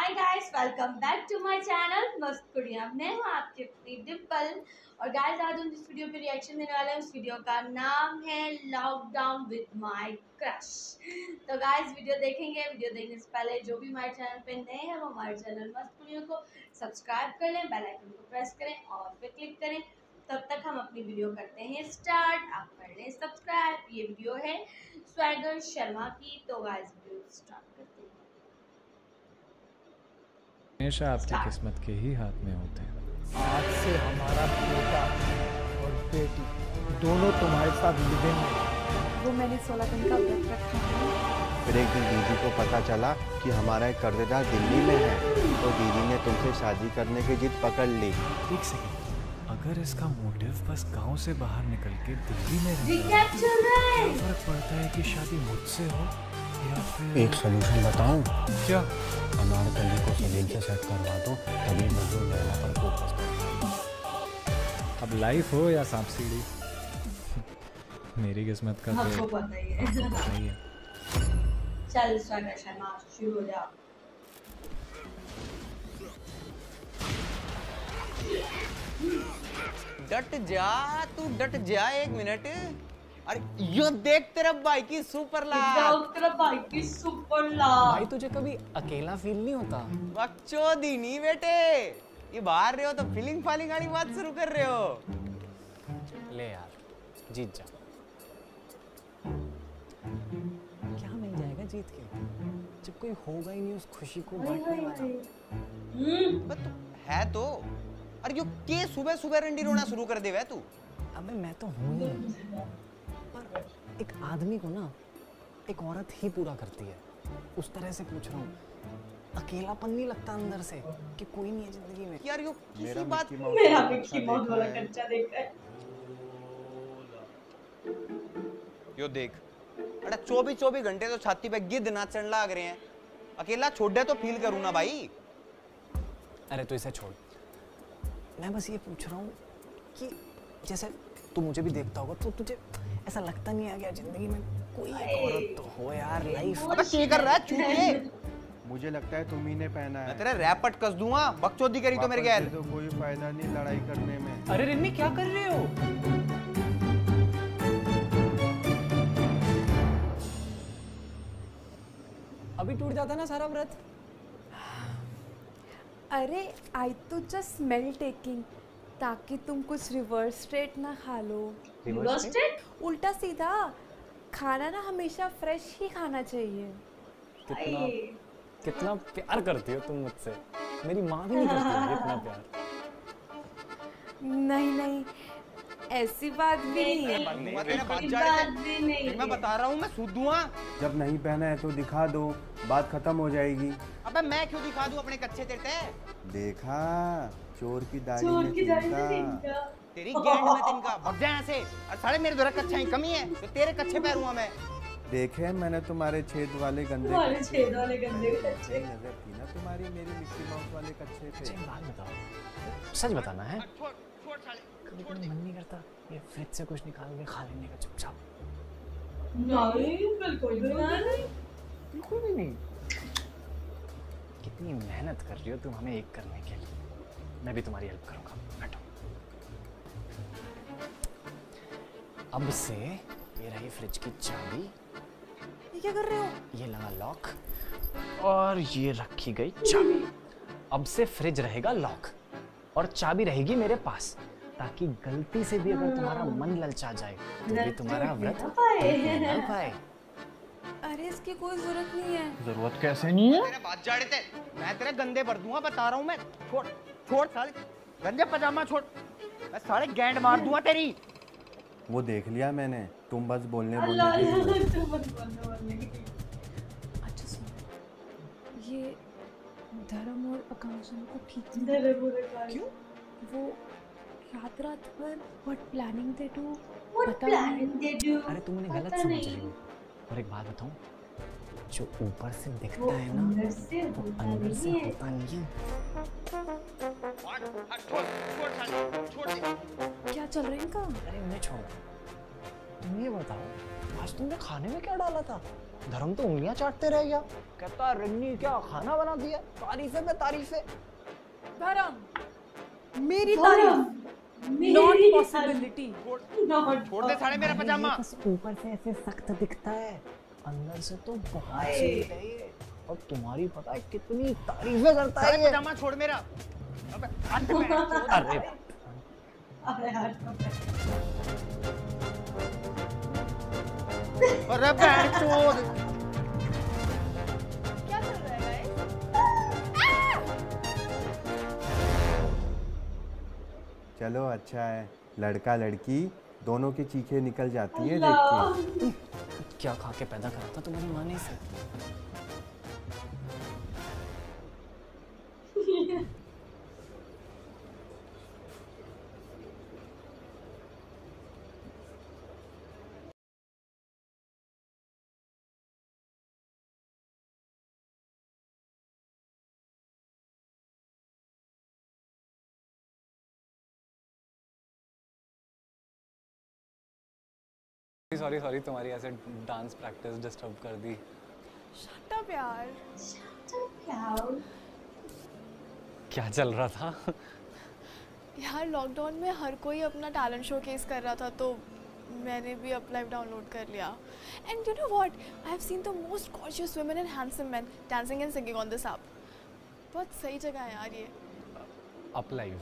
Hi guys, welcome back to my channel Mast Kudiya. मैं हूँ आपकी अपनी डिम्पल। और गाइस, आज हम जिस वीडियो पे रिएक्शन देने वाले हैं उस वीडियो का नाम है लॉकडाउन विद माय क्रश। तो गाइस, वीडियो देखेंगे। वीडियो देखने से पहले जो भी हमारे चैनल पे नए हैं वो हमारे चैनल मस्त कुड़ियों को सब्सक्राइब कर लें, बेल आइकन को प्रेस करें और पे क्लिक करें। तब तक हम अपनी वीडियो करते हैं स्टार्ट। आप कर लें सब्सक्राइब। ये वीडियो है स्वैगर शर्मा की। तो गाइस, वीडियो स्टार्ट करते हैं। हमेशा आपकी किस्मत के ही हाथ में होते हैं। आज से हमारा बेटा और बेटी दोनों तुम्हारे साथ लिविंग में। वो मैंने 16 दिन का व्रत रखा है। फिर एक दिन दीदी को पता चला कि हमारा एक कर्जदार दिल्ली में है, तो दीदी ने तुमसे शादी करने की जिद पकड़ ली। एक सेकंड, अगर इसका मोटिव बस गांव से बाहर निकल के दिल्ली में रहना है, फर्क पड़ता है कि शादी मुझसे हो या फिर एक सोल्यूशन बताऊं? क्या? अनारकली को सलील से सेट करवा दो, तभी मजदूर लैला पर फोकस करेंगे। अब लाइफ हो या सांप सीढ़ी, मेरी किस्मत का आपको पता ही है। सही है। चल स्वैगर शर्मा, शुरू हो जाओ। डट जा, तू डट जा। एक मिनट। अरे यो देख तेरा भाई की सुपर लाभ। तेरा भाई की सुपर लाभ। भाई तुझे कभी अकेला फील नहीं होता? बकचोदी नहीं बेटे, ये बाहर रहे हो तो फीलिंग फालिंग वाली बात शुरू कर रहे हो। ले यार, जीत जा। क्या मिल जाएगा जीत के, जब कोई होगा ही नहीं उस खुशी को बांटने वाला। बस तू है तो। अरे यो के सुबह सुबह रंडी रोना शुरू कर दे वे तू। अबे मैं तो हूँ ही, पर एक आदमी को ना एक औरत ही पूरा करती है। उस तरह से पूछ रहा हूँ, अकेलापन नहीं लगता अंदर से कि कोई नहीं है जिंदगी में? यार यो किसी बात मेरा मिक्की माउस वाला कच्चा देख रहा है। यो देख, अरे 24 घंटे तो छाती पे गिद्ध नाचन लाग रहे हैं। अकेला छोड़ दे तो फील करूँ ना भाई। अरे तो इसे छोड़, मैं बस ये पूछ रहा हूँ कि जैसे तू मुझे भी देखता होगा तो तुझे ऐसा लगता नहीं आ गया जिंदगी में कोई एक औरत तो हो यार लाइफ। अबे क्या कर रहा है चूतिए? मुझे लगता है तुम ही ने पहना मैं है। तेरे रैपट कस दूंगा, बकचोदी करी तो मेरे गैर। तो कोई फायदा नहीं लड़ाई करने में। अरे रिन्नी क्या कर रहे हो? अभी टूट जाता ना सारा व्रत। अरे आई तो जस्ट स्मेल टेकिंग, ताकि तुम कुछ रिवर्स स्ट्रेट ना खा लो। रोस्टेड? उल्टा सीधा खाना ना हमेशा फ्रेश ही खाना चाहिए। कितना प्यार करती हो तुम मुझसे, मेरी माँ भी नहीं करती इतना प्यार। नहीं नहीं, ऐसी बात भी नहीं है। मैं बता रहा हूँ, मैं सूद दूंगा। जब नहीं पहना है तो दिखा दो, बात खत्म हो जाएगी। अबे मैं क्यों दिखा दूं अपने कच्चे तेरे? देखा, चोर की दाढ़ी चोर में की दाढ़ी तिनका। में तिनका। तेरी गैंड में तिनका भग जा यहाँ से। और साले मेरे द्वारा कच्चा ही कमी है तो तेरे कच्चे पैरूंगा मैं। देखे मैंने तुम्हारे छेद वाले गंदे तुम्हारे छेद वाले गंदे कच्चे। नजर थी ना तुम्हारी मेरी मिक्की माउस वाले कच्चे थे। एक बात बताओ, सच बताना है, कभी कभी मन नहीं करता ये फ्रिज से कुछ निकाल के खा लेने का चुपचाप? नहीं, बिल्कुल भी नहीं। बिल्कुल भी नहीं। कितनी मेहनत कर रही हो तुम हमें एक करने के लिए, मैं भी तुम्हारी हेल्प करूंगा। बैठो। अब से ये रही फ्रिज की चाबी। ये क्या कर रहे हो? ये लगा लॉक और ये रखी गई चाबी। अब से फ्रिज रहेगा लॉक और चाबी रहेगी मेरे पास, ताकि गलती से भी अगर तुम्हारा मन ललचा जाए तो भी तुम्हारा व्रत ना पाए। अरे इसकी कोई जरूरत नहीं है। जरूरत कैसे नहीं है? तेरे बात जाड़े थे, मैं तेरे गंदे भर दूंगा, बता रहा हूँ मैं। छोड़ छोड़ साले, गंदे पजामा छोड़, मैं साले गैंड मार दूंगा तेरी। वो देख लिया मैंने, तुम बस बोलने अल्लाह बोलने के लिए। तुम मत बोलने की। अच्छा सुनो, ये धर्म और आकांक्षा को ठीक तेरे बुरे काल। क्यों? वो रात भर what planning they do, What पता planning नहीं। they do? अरे तुम उन्हें गलत पता समझ नहीं। रही हो। और एक बात बताऊं, जो ऊपर से वो दिखता है ना अंदर से वो होता अंदर से नहीं है। होता नहीं है। क्या चल रहा है इनका? अरे उन्हें छोड़ो, तुम ये बताओ आज तुमने खाने में क्या डाला था? धर्म तो उंगलियां चाटते रह गया। कहता रन्नी क्या खाना बना दिया, तारीफे में तारीफे। धर्म मेरी तारीफ नॉट पॉसिबिलिटी। छोड़ दे साले मेरा पजामा। बस ऊपर से ऐसे सख्त दिखता है, अंदर से तो बहुत स्वीट है ये। और तुम्हारी पता है कितनी तारीफें करता है ये। पजामा छोड़ मेरा। अबे अरे अरे बैठ चोद। क्या चल रहा है गाइस? चलो अच्छा है, लड़का लड़की दोनों की चीखें निकल जाती हैं देख के। क्या खा के पैदा करा था तुम्हारी माँ ने इसे? सॉरी सॉरी, तुम्हारी ऐसे डांस प्रैक्टिस डिस्टर्ब कर दी। शट अप यार। क्या चल रहा था? यार लॉकडाउन में हर कोई अपना टैलेंट शोकेस कर रहा था, तो मैंने भी अप लाइव डाउनलोड कर लिया। And you know what, I have seen the most gorgeous women and handsome man dancing and singing on this app. बहुत सही जगह है यार ये। Up live?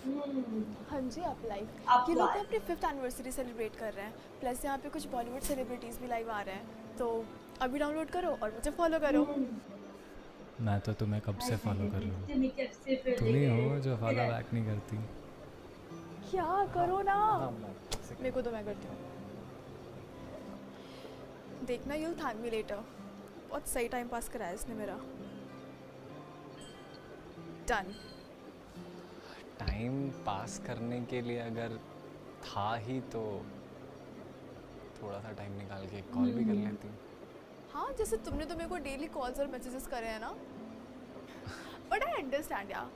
हाँ जी, अप लाइव। ये लोग तो अपनी 5th एनिवर्सरी सेलिब्रेट कर रहे हैं, प्लस यहाँ पे कुछ बॉलीवुड सेलिब्रिटीज़ भी लाइव आ रहे हैं। तो अभी डाउनलोड करो और मुझे फॉलो करो। मैं तो तुम्हें कब से फॉलो कर रहा हूँ, तुम ही हो जो फॉलो बैक नहीं करती। क्या करो ना, मेरे को तो मैं करती हूँ। देखना, यूल थैंक मी लेटर। बहुत सही टाइम पास कराया इसने मेरा। डन। टाइम पास करने के लिए अगर था ही तो थोड़ा सा टाइम निकाल के कॉल भी कर लेती। हाँ, जैसे तुमने तो मेरे को डेली कॉल्स और मैसेजेस करे हैं ना। बट आई अंडरस्टैंड यार,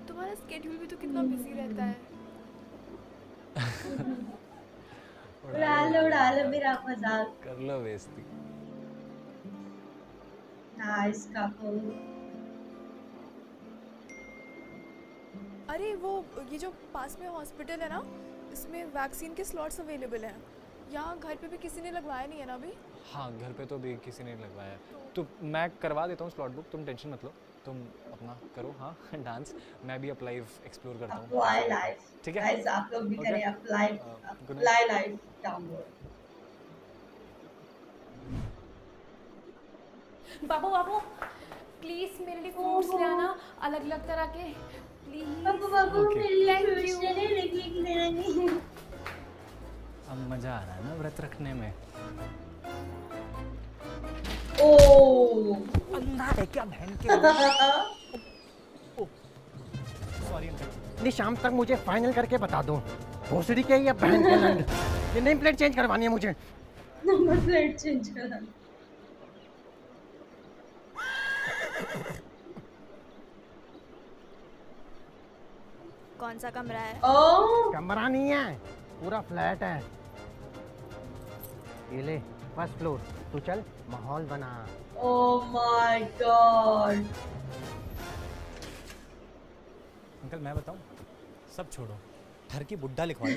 तुम्हारा स्केड्यूल भी तो कितना बिजी रहता है। उड़ा लो मेरा मजाक। कर लो बेइज्जती। Nice couple. अरे वो ये जो पास में हॉस्पिटल है ना, इसमें वैक्सीन के स्लॉट्स अवेलेबल हैं। यहाँ घर पे भी किसी ने लगवाया नहीं है ना अभी? हाँ, घर पे तो भी किसी ने लगवाया। तो मैं करवा देता हूँ स्लॉट बुक, तुम टेंशन मत लो। तुम अपना करो हाँ डांस, मैं भी अप लाइव एक्सप्लोर करता हूँ। अप्लाई लाइव, ठीक है गाइस आप लोग भी करें apply live download. Babu Babu please मेरे लिए फ्रूट्स ले आना, अलग अलग तरह के प्लीज। बाबू मेरे लिए Thank फ्रूट्स you. लेने लगी कि नहीं? अब मजा आ रहा है ना व्रत रखने में। ओ अंधा है क्या बहन के? Sorry uncle. नहीं, शाम तक मुझे फाइनल करके बता दो, भोसड़ी के या बहन के लंड। ये नेम प्लेट चेंज करवानी है मुझे। नंबर प्लेट चेंज करा। कौन सा कमरा है? ओ कमरा नहीं है, पूरा फ्लैट है। ये ले, फर्स्ट फ्लोर। तू चल, माहौल बना। Oh my God. अंकल मैं बताऊं, सब छोड़ो, घर की बुड्ढा लिखवा लो।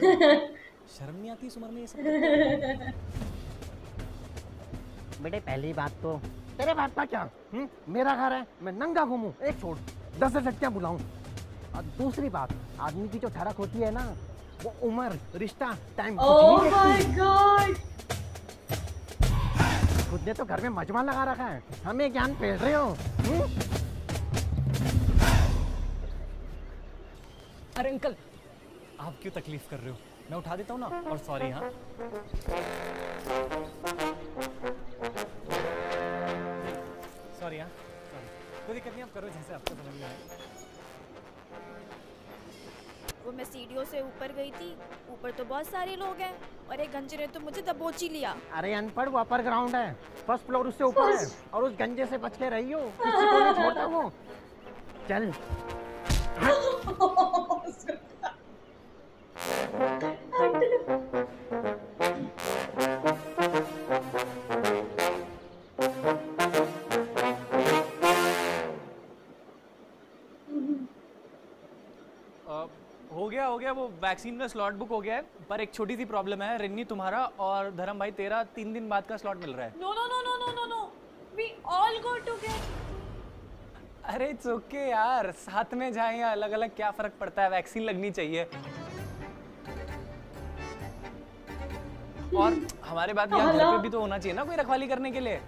शर्म नहीं आती इस उम्र में ये सब? बेटे पहली बात तो तेरे बाप का क्या, मेरा घर है, मैं नंगा घूमूं, एक छोड़ 10 लड़कियां बुलाऊं। और दूसरी बात, आदमी की जो ठरक होती है ना, वो उम्र, रिश्ता, टाइम कुछ ओह नहीं माय देखती। गॉड। खुद ने तो घर में मजमा लगा रखा है, हमें ज्ञान पेड़ रहे हो। अरे अंकल, आप क्यों तकलीफ कर रहे हो, मैं उठा देता हूँ ना। और सॉरी हाँ। सॉरी हाँ, कोई दिक्कत नहीं, आप करो जैसे आपको समझ में आए। वो मैं सीढ़ियों से ऊपर गई थी, ऊपर तो बहुत सारे लोग हैं और एक गंजे ने तो मुझे दबोच ही लिया। अरे अनपढ़, वो अपर ग्राउंड है, फर्स्ट फ्लोर उससे ऊपर है, और उस गंजे से बच के रही हो, किसी को नहीं छोड़ता वो। चल। हो गया वो वैक्सीन का स्लॉट बुक हो गया है, पर एक छोटी सी प्रॉब्लम है। रिन्नी तुम्हारा और धर्म भाई तेरा 3 दिन बाद का स्लॉट मिल रहा है। No. We all go together. अरे इट्स ओके यार, साथ में जाएं या अलग अलग क्या फर्क पड़ता है, वैक्सीन लगनी चाहिए। और हमारे बाद यहाँ घर पे भी तो होना चाहिए ना कोई रखवाली करने के लिए।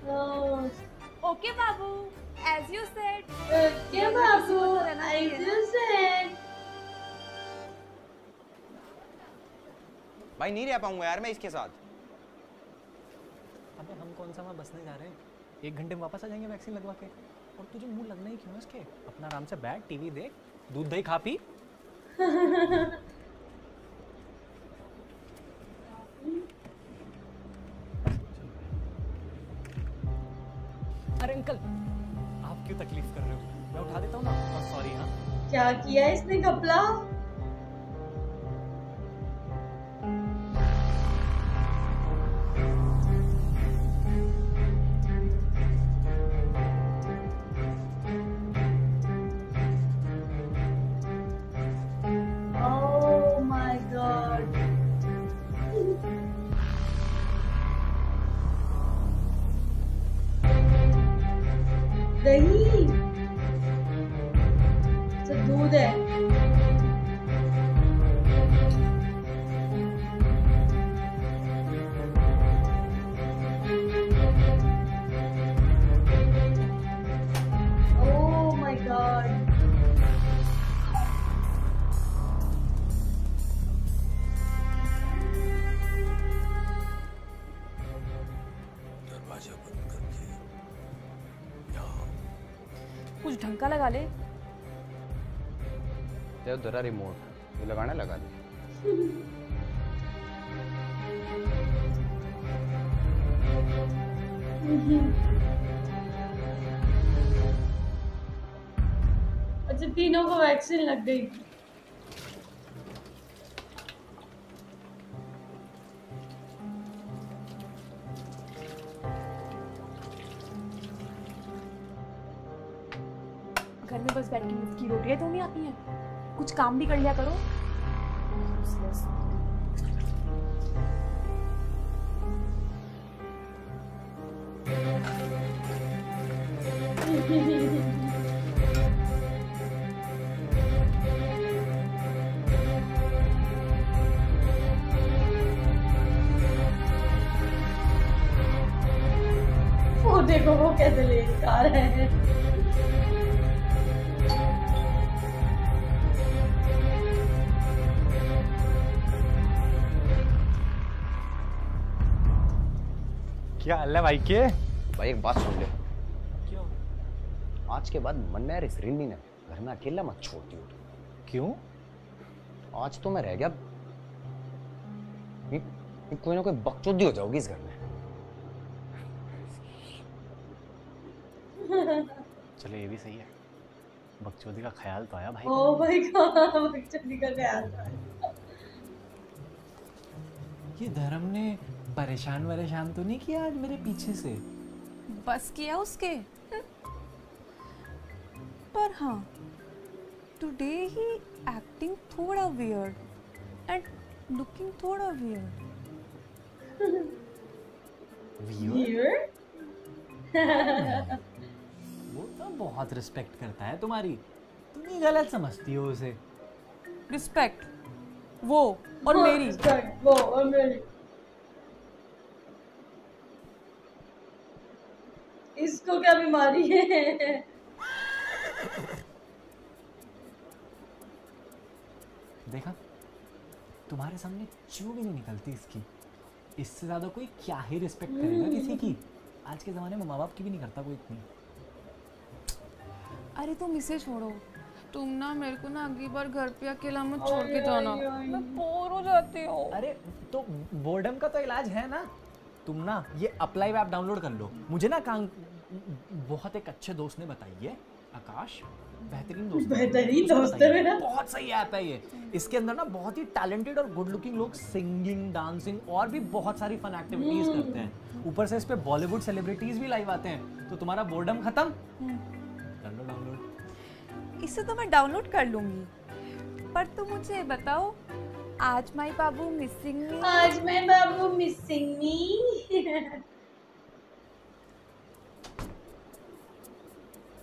Okay, Babu, as you said. क्या बाबू, as you said. भाई नहीं रह पाऊंगा यार मैं इसके साथ। अबे हम कौन सा वहाँ बसने जा रहे हैं, 1 घंटे में वापस आ जाएंगे वैक्सीन लगवा के। और तुझे मुंह लगना ही क्यों है इसके, अपना आराम से बैठ, टीवी देख, दूध दही खा पी। अरे अंकल, आप क्यों तकलीफ कर रहे हो, मैं उठा देता हूँ ना। सॉरी। हाँ क्या किया इसने कपड़ा? Oh my God. दही, तो दूध है। Oh my God. कुछ ढंग का लगा ले। ते उधर रिमोट ये लगाने लगा दे। अच्छा, तीनों को वैक्सीन लग गई। घर में बस बैठ के मुफ्त की रोटियां तो नहीं आती हैं, कुछ काम भी कर लिया करो। वो देखो वो कैसे ले आ रहे हैं। क्या हाल है भाई के? भाई एक बात सुन ले, क्यों? आज के बाद मन में यार इस रिन्नी ने घर में अकेला मत छोड़ दियो। क्यों? आज तो मैं रह गया, कोई ना कोई बकचोदी हो जाओगी इस घर में। चलो ये भी सही है, बकचोदी का ख्याल तो आया भाई। ओ भाई गॉड, बकचोदी का ख्याल था। ये धर्म ने परेशान तो नहीं किया आज मेरे पीछे से? बस किया उसके। पर हाँ, टुडे ही एक्टिंग थोड़ा वियर्ड एंड लुकिंग थोड़ा वियर्ड। Weird? वो तो बहुत रिस्पेक्ट करता है तुम्हारी, तुम ही गलत समझती हो उसे। रिस्पेक्ट वो और मेरी। Respect, वो और मेरी। इसको क्या बीमारी है? देखा, तुम्हारे सामने चू भी नहीं निकलती इसकी। इससे ज्यादा कोई क्या ही रिस्पेक्ट करेगा किसी की। आज के जमाने में माँ बाप की भी नहीं करता कोई इतनी। अरे तुम इसे छोड़ो, तुम ना मेरे को ना अगली बार घर पे अकेला मत छोड़ के जाना, मैं बोर हो जाती हूँ। अरे तो बोर्डम का तो इलाज है ना, तुम ना ये अप्लाई ऐप डाउनलोड कर लो। मुझे ना बहुत एक अच्छे दोस्त ने बताई है, आकाश, बेहतरीन दोस्त है मेरा, बहुत सही ऐप है ये। इसके अंदर ना बहुत ही टैलेंटेड और गुड लुकिंग लोग सिंगिंग, डांसिंग और भी बहुत सारी फन एक्टिविटीज करते हैं। ऊपर से इस पे बॉलीवुड सेलिब्रिटीज भी लाइव आते हैं, तो तुम्हारा बोर्डम खत्म। कर लो डाउनलोड। इसे तो मैं डाउनलोड कर लूंगी, पर तुम मुझे बताओ, आज माई बाबू मिसिंग मी? आज मैं बाबू मिसिंग मी।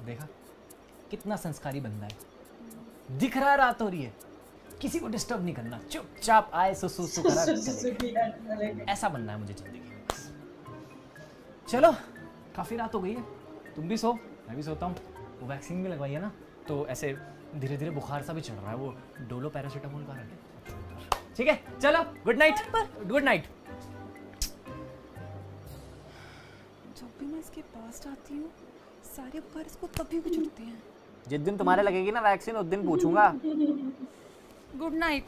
देखा कितना संस्कारी बंदा है, दिख रहा है रात हो रही है, किसी को डिस्टर्ब नहीं करना, चुपचाप आए सुसु करा चले। ऐसा बनना है मुझे जिंदगी में बस। चलो काफी रात हो गई है, तुम भी सो, मैं भी सोता हूँ। वो वैक्सीन भी लगवाई है ना, तो ऐसे धीरे धीरे बुखार सा भी चढ़ रहा है, वो डोलो पैरासीटामोल का रखे। ठीक है चलो, गुड नाइट। Good night. जब भी मैं इसके पास जाती हूँ सारे बुखार इसको तभी कुछ उठते हैं। जिस दिन तुम्हारे लगेगी ना वैक्सीन उस दिन पूछूंगा। Good night.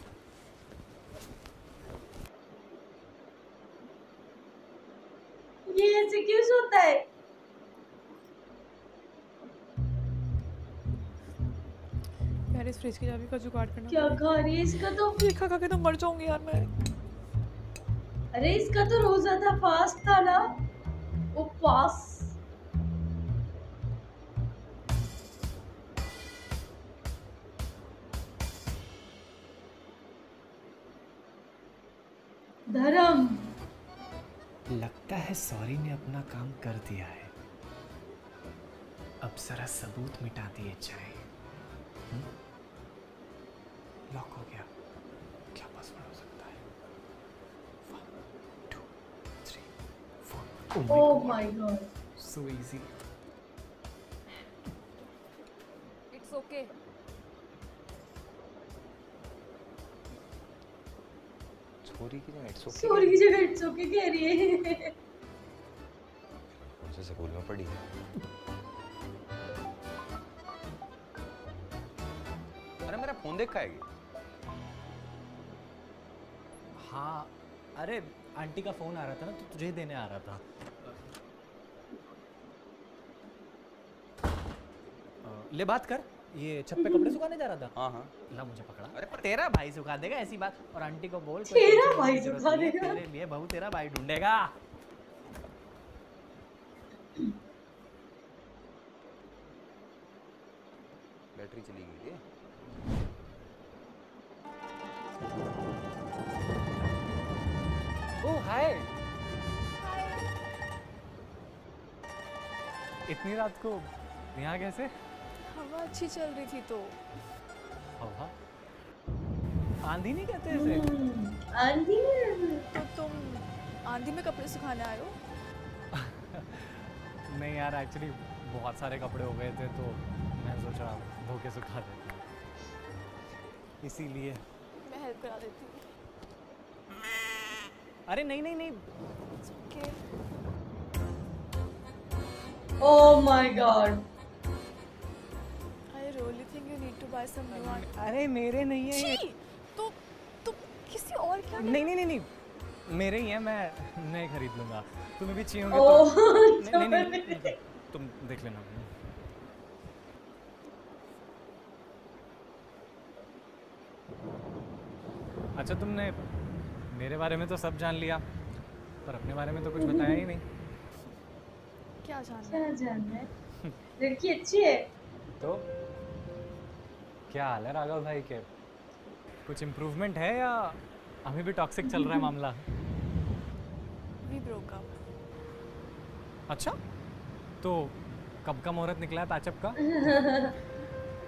ये ऐसे क्यों सोता है? यार इस फ्रिज की चाबी का जुगाड़ करना। क्या खा रही है इसका तो? खा खा के तो मर जाऊंगी यार मैं। अरे इसका तो रोजा था, फास्ट था ना, उपवास। धर्म। लगता है सॉरी ने अपना काम कर दिया है, अब जरा सबूत मिटा दिए जाए। लॉक हो गया, क्या पासवर्ड हो सकता है? 1 2 3 4। Oh my God, so easy. It's okay. छोरी की जगह इट्स ओके, सोरी की जगह इट्स ओके कह रही है। मुझे स्कूल में पढ़ी है। अरे मेरा फोन देख खाएगी। हाँ अरे आंटी का फोन आ रहा था ना, तो तुझे देने आ रहा था। ले बात कर, ये छत पे कपड़े सुखाने जा रहा था। हाँ हाँ, ला मुझे पकड़ा। अरे पर तेरा भाई सुखा देगा, ऐसी बात। और आंटी को बोल तेरा भाई सुखा देगा? तेरे लिए बहू तेरा भाई ढूंढेगा। बैटरी चली गई है। ओह हाय। इतनी रात को यहाँ कैसे? हवा अच्छी चल रही थी तो। हवा? आंधी नहीं कहते इसे। आंधी? तो तुम आंधी में कपड़े सुखाने आए हो? नहीं यार, एक्चुअली बहुत सारे कपड़े हो गए थे तो मैं सोचा धो के सुखा देता हूँ, इसीलिए। मैं हेल्प करा देती हूँ। अरे नहीं नहीं नहीं। Okay. Oh my God. I really think you need to buy some new art. अरे मेरे नहीं है ये। तो किसी और क्या? नहीं नहीं नहीं नहीं, मेरे ही है, मैं नहीं खरीद लूंगा। तुम्हें भी चाहिए होंगे ओह, तो नहीं नहीं, नहीं तुम देख लेना। अच्छा तुमने मेरे बारे में तो सब जान लिया, पर अपने बारे में तो कुछ बताया ही नहीं। क्या जानना? क्या जानना है? लड़की अच्छी है। तो क्या हाल है राघव भाई के? कुछ इम्प्रूवमेंट है या अभी भी टॉक्सिक चल रहा है मामला? We broke up. अच्छा, तो कब का मुहूर्त निकला है पैचअप का?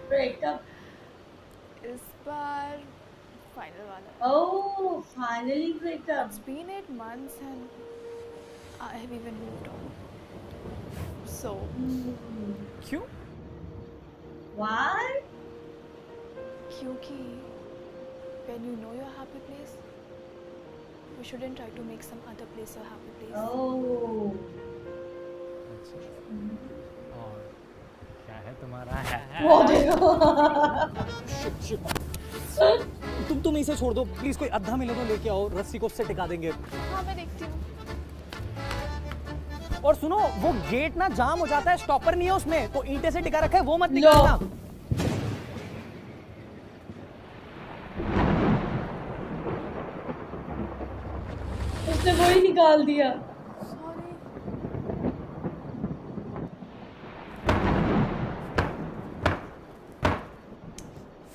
ब्रेकअप इस बार फाइनल वाला। Oh, finally breakup. It's been 8 months and I have even moved on. So. क्यों? Why? क्योंकि when you know your happy place, you shouldn't try to make some other place your happy place. Oh. और क्या है तुम्हारा है? वो देखो। तुम इसे छोड़ दो प्लीज, कोई अद्धा मिले तो लेके आओ, रस्सी को उससे टिका देंगे। हाँ मैं देखती हूँ। और सुनो, वो गेट ना जाम हो जाता है, स्टॉपर नहीं है उसमें, तो ईंटे से टिका रखा है, वो मत निकालना। उसने वो ही निकाल दिया।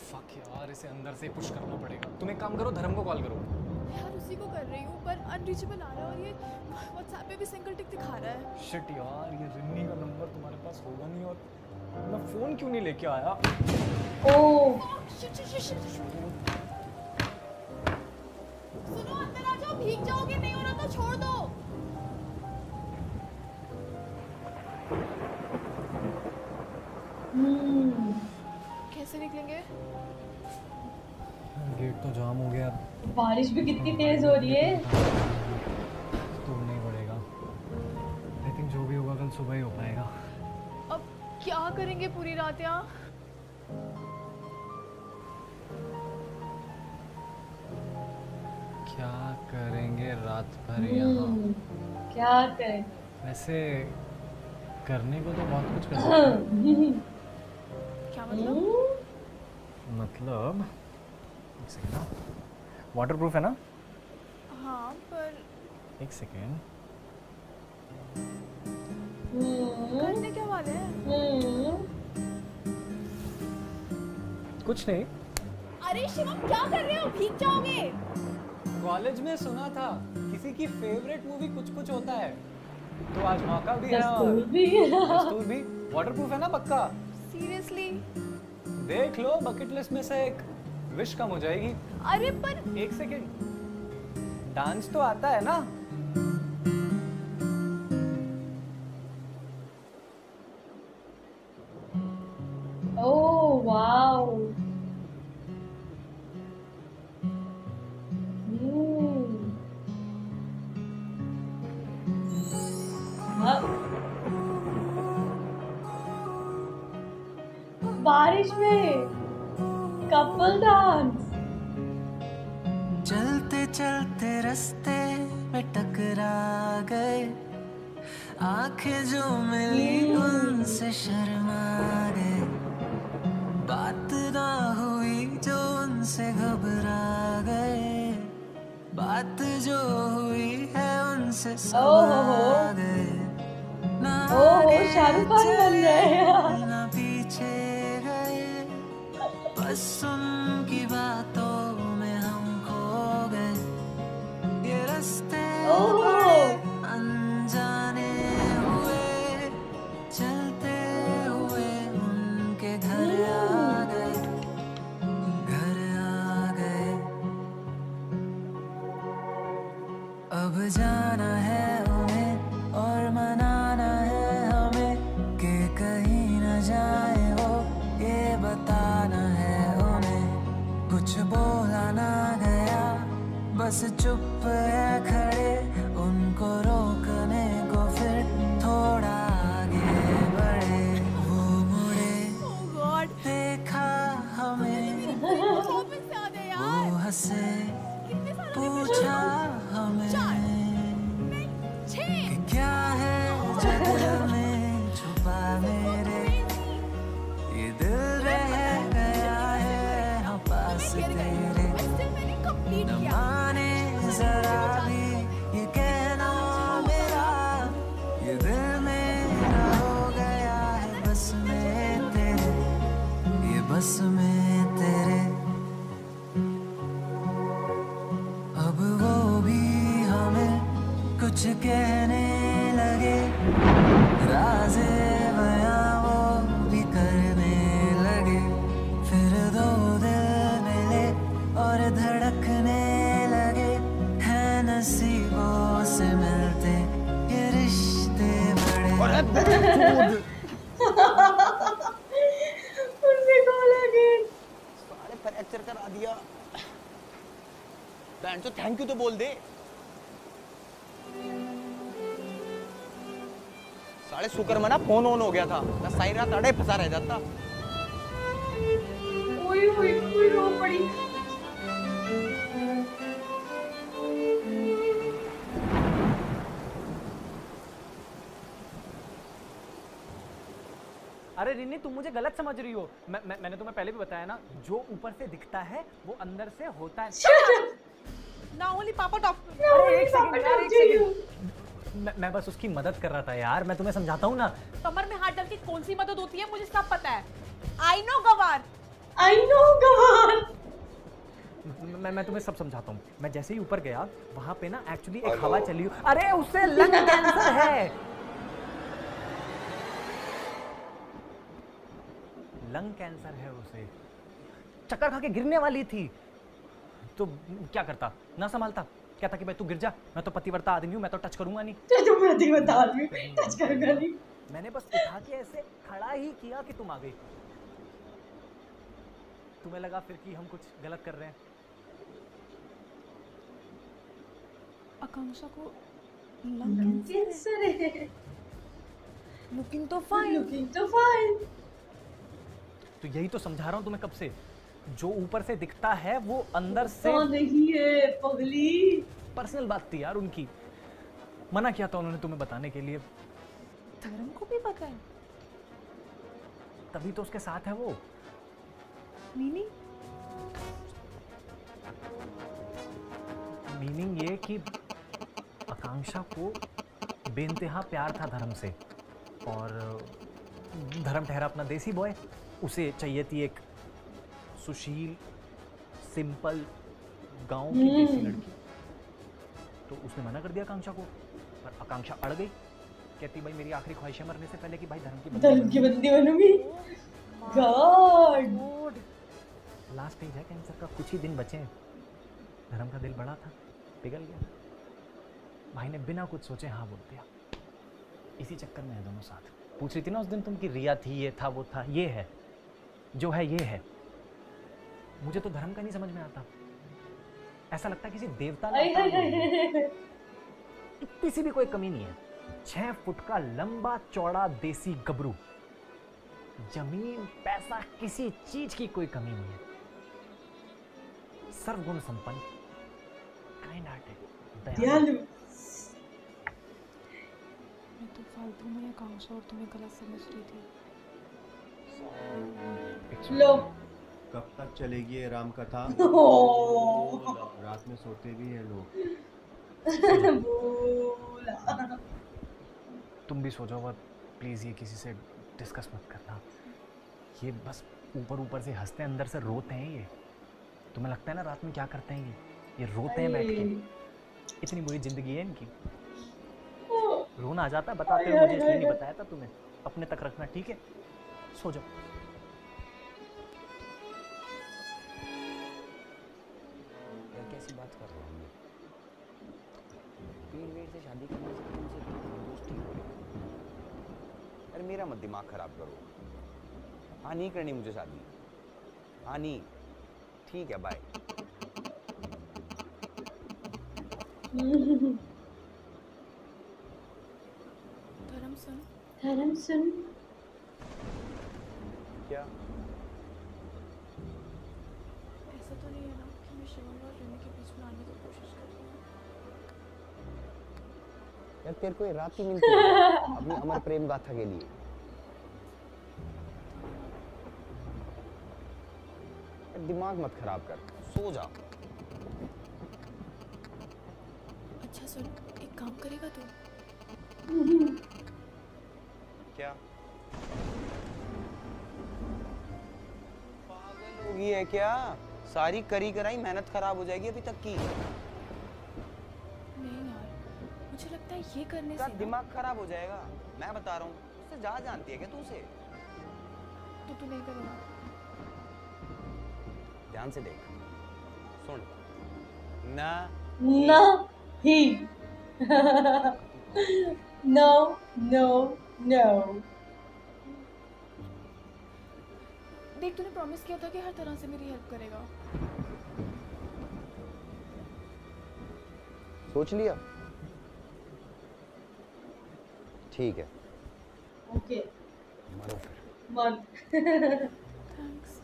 फक यार, यार इसे अंदर से पुश करना पड़ेगा। तुम एक काम करो, धर्म को कॉल करो। यार उसी को कर रही हूँ पर अनरीचेबल आ रहा है और ये व्हाट्सएप पे भी सिंगल टिक दिखा रहा है। शिट यार, ये रिन्नी का नंबर तुम्हारे पास होगा नहीं और मैं फोन क्यों नहीं लेके आया? Oh shit shit shit. सुनो अंदर आ जाओ, भीग जाओगे, नहीं हो रहा तो छोड़ दो। कैसे निकलेंगे? गेट तो जाम हो गया। बारिश भी कितनी तेज हो रही है। तोड़ना ही पड़ेगा। आई थिंक जो भी होगा कल सुबह ही हो पाएगा। अब क्या करेंगे पूरी रात यहाँ? क्या करेंगे रात भर यहाँ? क्या करें? वैसे करने को तो बहुत कुछ कर सकते हैं। क्या मतलब? मतलब एक सेकंड, वाटर प्रूफ है ना? हाँ पर एक सेकंड, करने क्या वाले हैं? कुछ नहीं। अरे शिवम क्या कर रहे हो? भीग जाओगे। कॉलेज में सुना था किसी की फेवरेट मूवी कुछ कुछ होता है, तो आज मौका भी है और दस्तूर भी। वाटर प्रूफ है ना पक्का? सीरियसली? देख लो, बकेट लिस्ट में से एक विश कम हो जाएगी। अरे पर एक सेकंड, डांस तो आता है ना? Oh wow. बारिश में कपल डांस। चलते चलते रास्ते में टकरा गए, आंखें जो मिली उनसे शर्मा गए, बात ना हुई जो उनसे घबरा गए, बात जो हुई है उनसे समझा गए। शाहरुख खान बन रहे ना पीछे गए, बस उनकी बातों में हम खो गए। ये रास्ते अनजाने हुए, चलते हुए उनके घर आ गए, घर आ गए। अब जाना है उन्हें और मनाना है हमें कि कहीं न जाए वो, ये बताना है उन्हें। कुछ बोला ना गया, बस चुप है खड़े, उनको रोकने को फिर थोड़ा आगे बढ़े। वो मुड़े, देखा हमें, वो हंसे, पूछा हमें कि क्या है जगह में छुपा मेरे, ये दिल रह गया है हम पास तेरे। न माने जरा भी ये कहना मेरा, ये दिल मेरा हो गया है बस में तेरे, ये बस में तेरे। अब वो भी हमें कुछ कहने लगे, राज़े बयां वो भी करने लगे, फिर दो दिल मिले और धड़कने लगे, है नसीबों से मिलते ये रिश्ते बड़े। उनसे कॉल आ गई। सारे फ्रैक्चर करा दिया। बैंड तो थैंक यू तो बोल दे। साढ़े शुक्र मना फोन ऑन हो गया था, मैं सारी रात अड़े फंसा रह जाता। ओए ओए ओए रो पड़ी। अरे रिन्नी, तुम मुझे गलत समझ रही हो। मैंने तुम्हें पहले भी बताया ना, जो ऊपर से दिखता है वो अंदर से होता है। Now only Papa talk to me. अरे एक सेकंड यार, एक सेकंड। मैं बस उसकी मदद कर रहा था यार, मैं तुम्हें समझाता हूँ ना। कमर में हाथ डाल के कौन सी मदद होती है मुझे सब पता है। I know गवार। I know गवार। मैं तुम्हें सब समझाता हूँ। मैं जैसे ही ऊपर गया वहां पे ना एक्चुअली एक हवा चली। अरे उससे लंग कैंसर है, लंग कैंसर है उसे। चक्कर खा के गिरने वाली थी तो क्या करता, ना संभालता, कहता कि भाई तू गिर जा, मैं तो पतिव्रता आदमी हूँ, मैं तो टच करूंगा नहीं। तो पतिव्रता आदमी टच करूंगा नहीं। मैंने बस उठा के ऐसे खड़ा ही किया कि तुम आ गई। तुम्हें लगा फिर कि हम कुछ गलत कर रहे हैं। आकांक्षा को लंग कैंसर है। लुकिंग तो फाइन। तो यही तो समझा रहा हूँ तुम्हें कब से, जो ऊपर से दिखता है वो अंदर से नहीं है पगली। पर्सनल बात थी यार उनकी, मना किया था उन्होंने तुम्हें बताने के लिए। धर्म को भी पता है, तभी तो उसके साथ है वो। मीनिंग ये कि आकांक्षा को बेइंतहा प्यार था धर्म से, और धर्म ठहरा अपना देसी बॉय, उसे चाहिए थी एक सुशील सिंपल गांव की देसी लड़की। तो उसने मना कर दिया आकांक्षा को, पर आकांक्षा अड़ गई, कहती भाई मेरी आखिरी ख्वाहिश है मरने से पहले कि भाई धर्म की बंदी बनूंगी। गॉड, लास्ट स्टेज है कैंसर का, कुछ ही दिन बचे हैं। धर्म का दिल बड़ा था, पिघल गया। भाई ने बिना कुछ सोचे हाँ बोल दिया। इसी चक्कर में है दोनों साथ। पूछ रही थी ना उस दिन तुम कि रिया थी, ये था, वो था, ये है जो है, ये है। मुझे तो धर्म का नहीं समझ में आता, ऐसा लगता है किसी देवता ने। इतनी सी भी कोई कमी नहीं है। 6 फुट का लंबा चौड़ा देसी गबरू, जमीन पैसा किसी चीज की कोई कमी नहीं है, सर्वगुण संपन्न, काइंड हार्टेड, दयालु। मैं तो फालतू में आकांक्षा और तुम्हें गलत समझ रही थी। लो, कब तक चलेगी ये राम कथा? रात में सोते भी हैं लोग। तुम भी सो जाओ और प्लीज ये किसी से डिस्कस मत करना। ये बस ऊपर ऊपर से हंसते हैं, अंदर से रोते हैं। ये तुम्हें लगता है ना रात में क्या करते हैं ये रोते हैं बैठ के। इतनी बुरी जिंदगी है इनकी। रोना आ जाता है बताते हुए, मुझे इसलिए नहीं बताया था तुम्हें। अपने तक रखना, ठीक है? सो जाओ। कैसी बात कर रहे हो? पीर से शादी करने से दोस्ती हो गई। अरे मेरा मत दिमाग खराब करो। हाँ नहीं करनी मुझे शादी। हाँ नहीं, ठीक है, बाय। धर्म सुन। क्या? ऐसा तो नहीं है ना कि मैं शिवम और रिमी के बीच में आने की कोशिश कर रही हूँ? यार तेरे को ये रात ही मिलती है अपनी अमर प्रेम गाथा के लिए। दिमाग मत खराब कर, सो जा। अच्छा सुन, एक काम करेगा तू? क्या? पागल होगी है क्या? सारी करी कराई मेहनत खराब हो जाएगी अभी तक की। नहीं यार, मुझे लगता है ये करने से दिमाग खराब हो जाएगा। मैं बता रहा हूँ, उससे ज्यादा जानती है क्या तू उसे? तो तू नहीं करेगा? ध्यान से देख, सुन। ना ही नो नो नो। देख, तूने प्रॉमिस किया था कि हर तरह से मेरी हेल्प करेगा। सोच लिया? ठीक है, ओके, मरो फिर। मर। थैंक्स।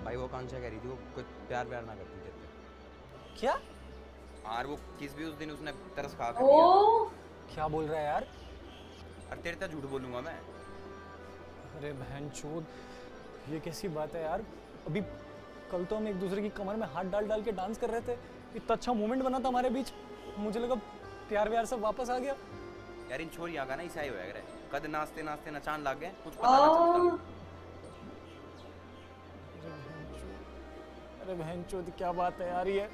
भाई वो आकांक्षा कह रही थी वो कुछ प्यार ना करती तेरे पे। क्या? और वो किस भी उस दिन उसने तरस खा कर ओ, क्या बोल रहा है यार? अरे तेरे तक झूठ बोलूंगा मैं? अरे बहनचोद, ये कैसी बात है यार? अभी कल तो हम एक दूसरे की कमर में हाथ डाल डाल के डांस कर रहे थे, इतना अच्छा मोमेंट बना था हमारे बीच, मुझे लगा प्यार व्यार सब वापस आ गया। यार इन छोरियां का ना ऐसा ही होया करे, कद नाचते नाचते नचान लग गए, कुछ पता ना चलता। अरे बहनचोद क्या बात है यार ये।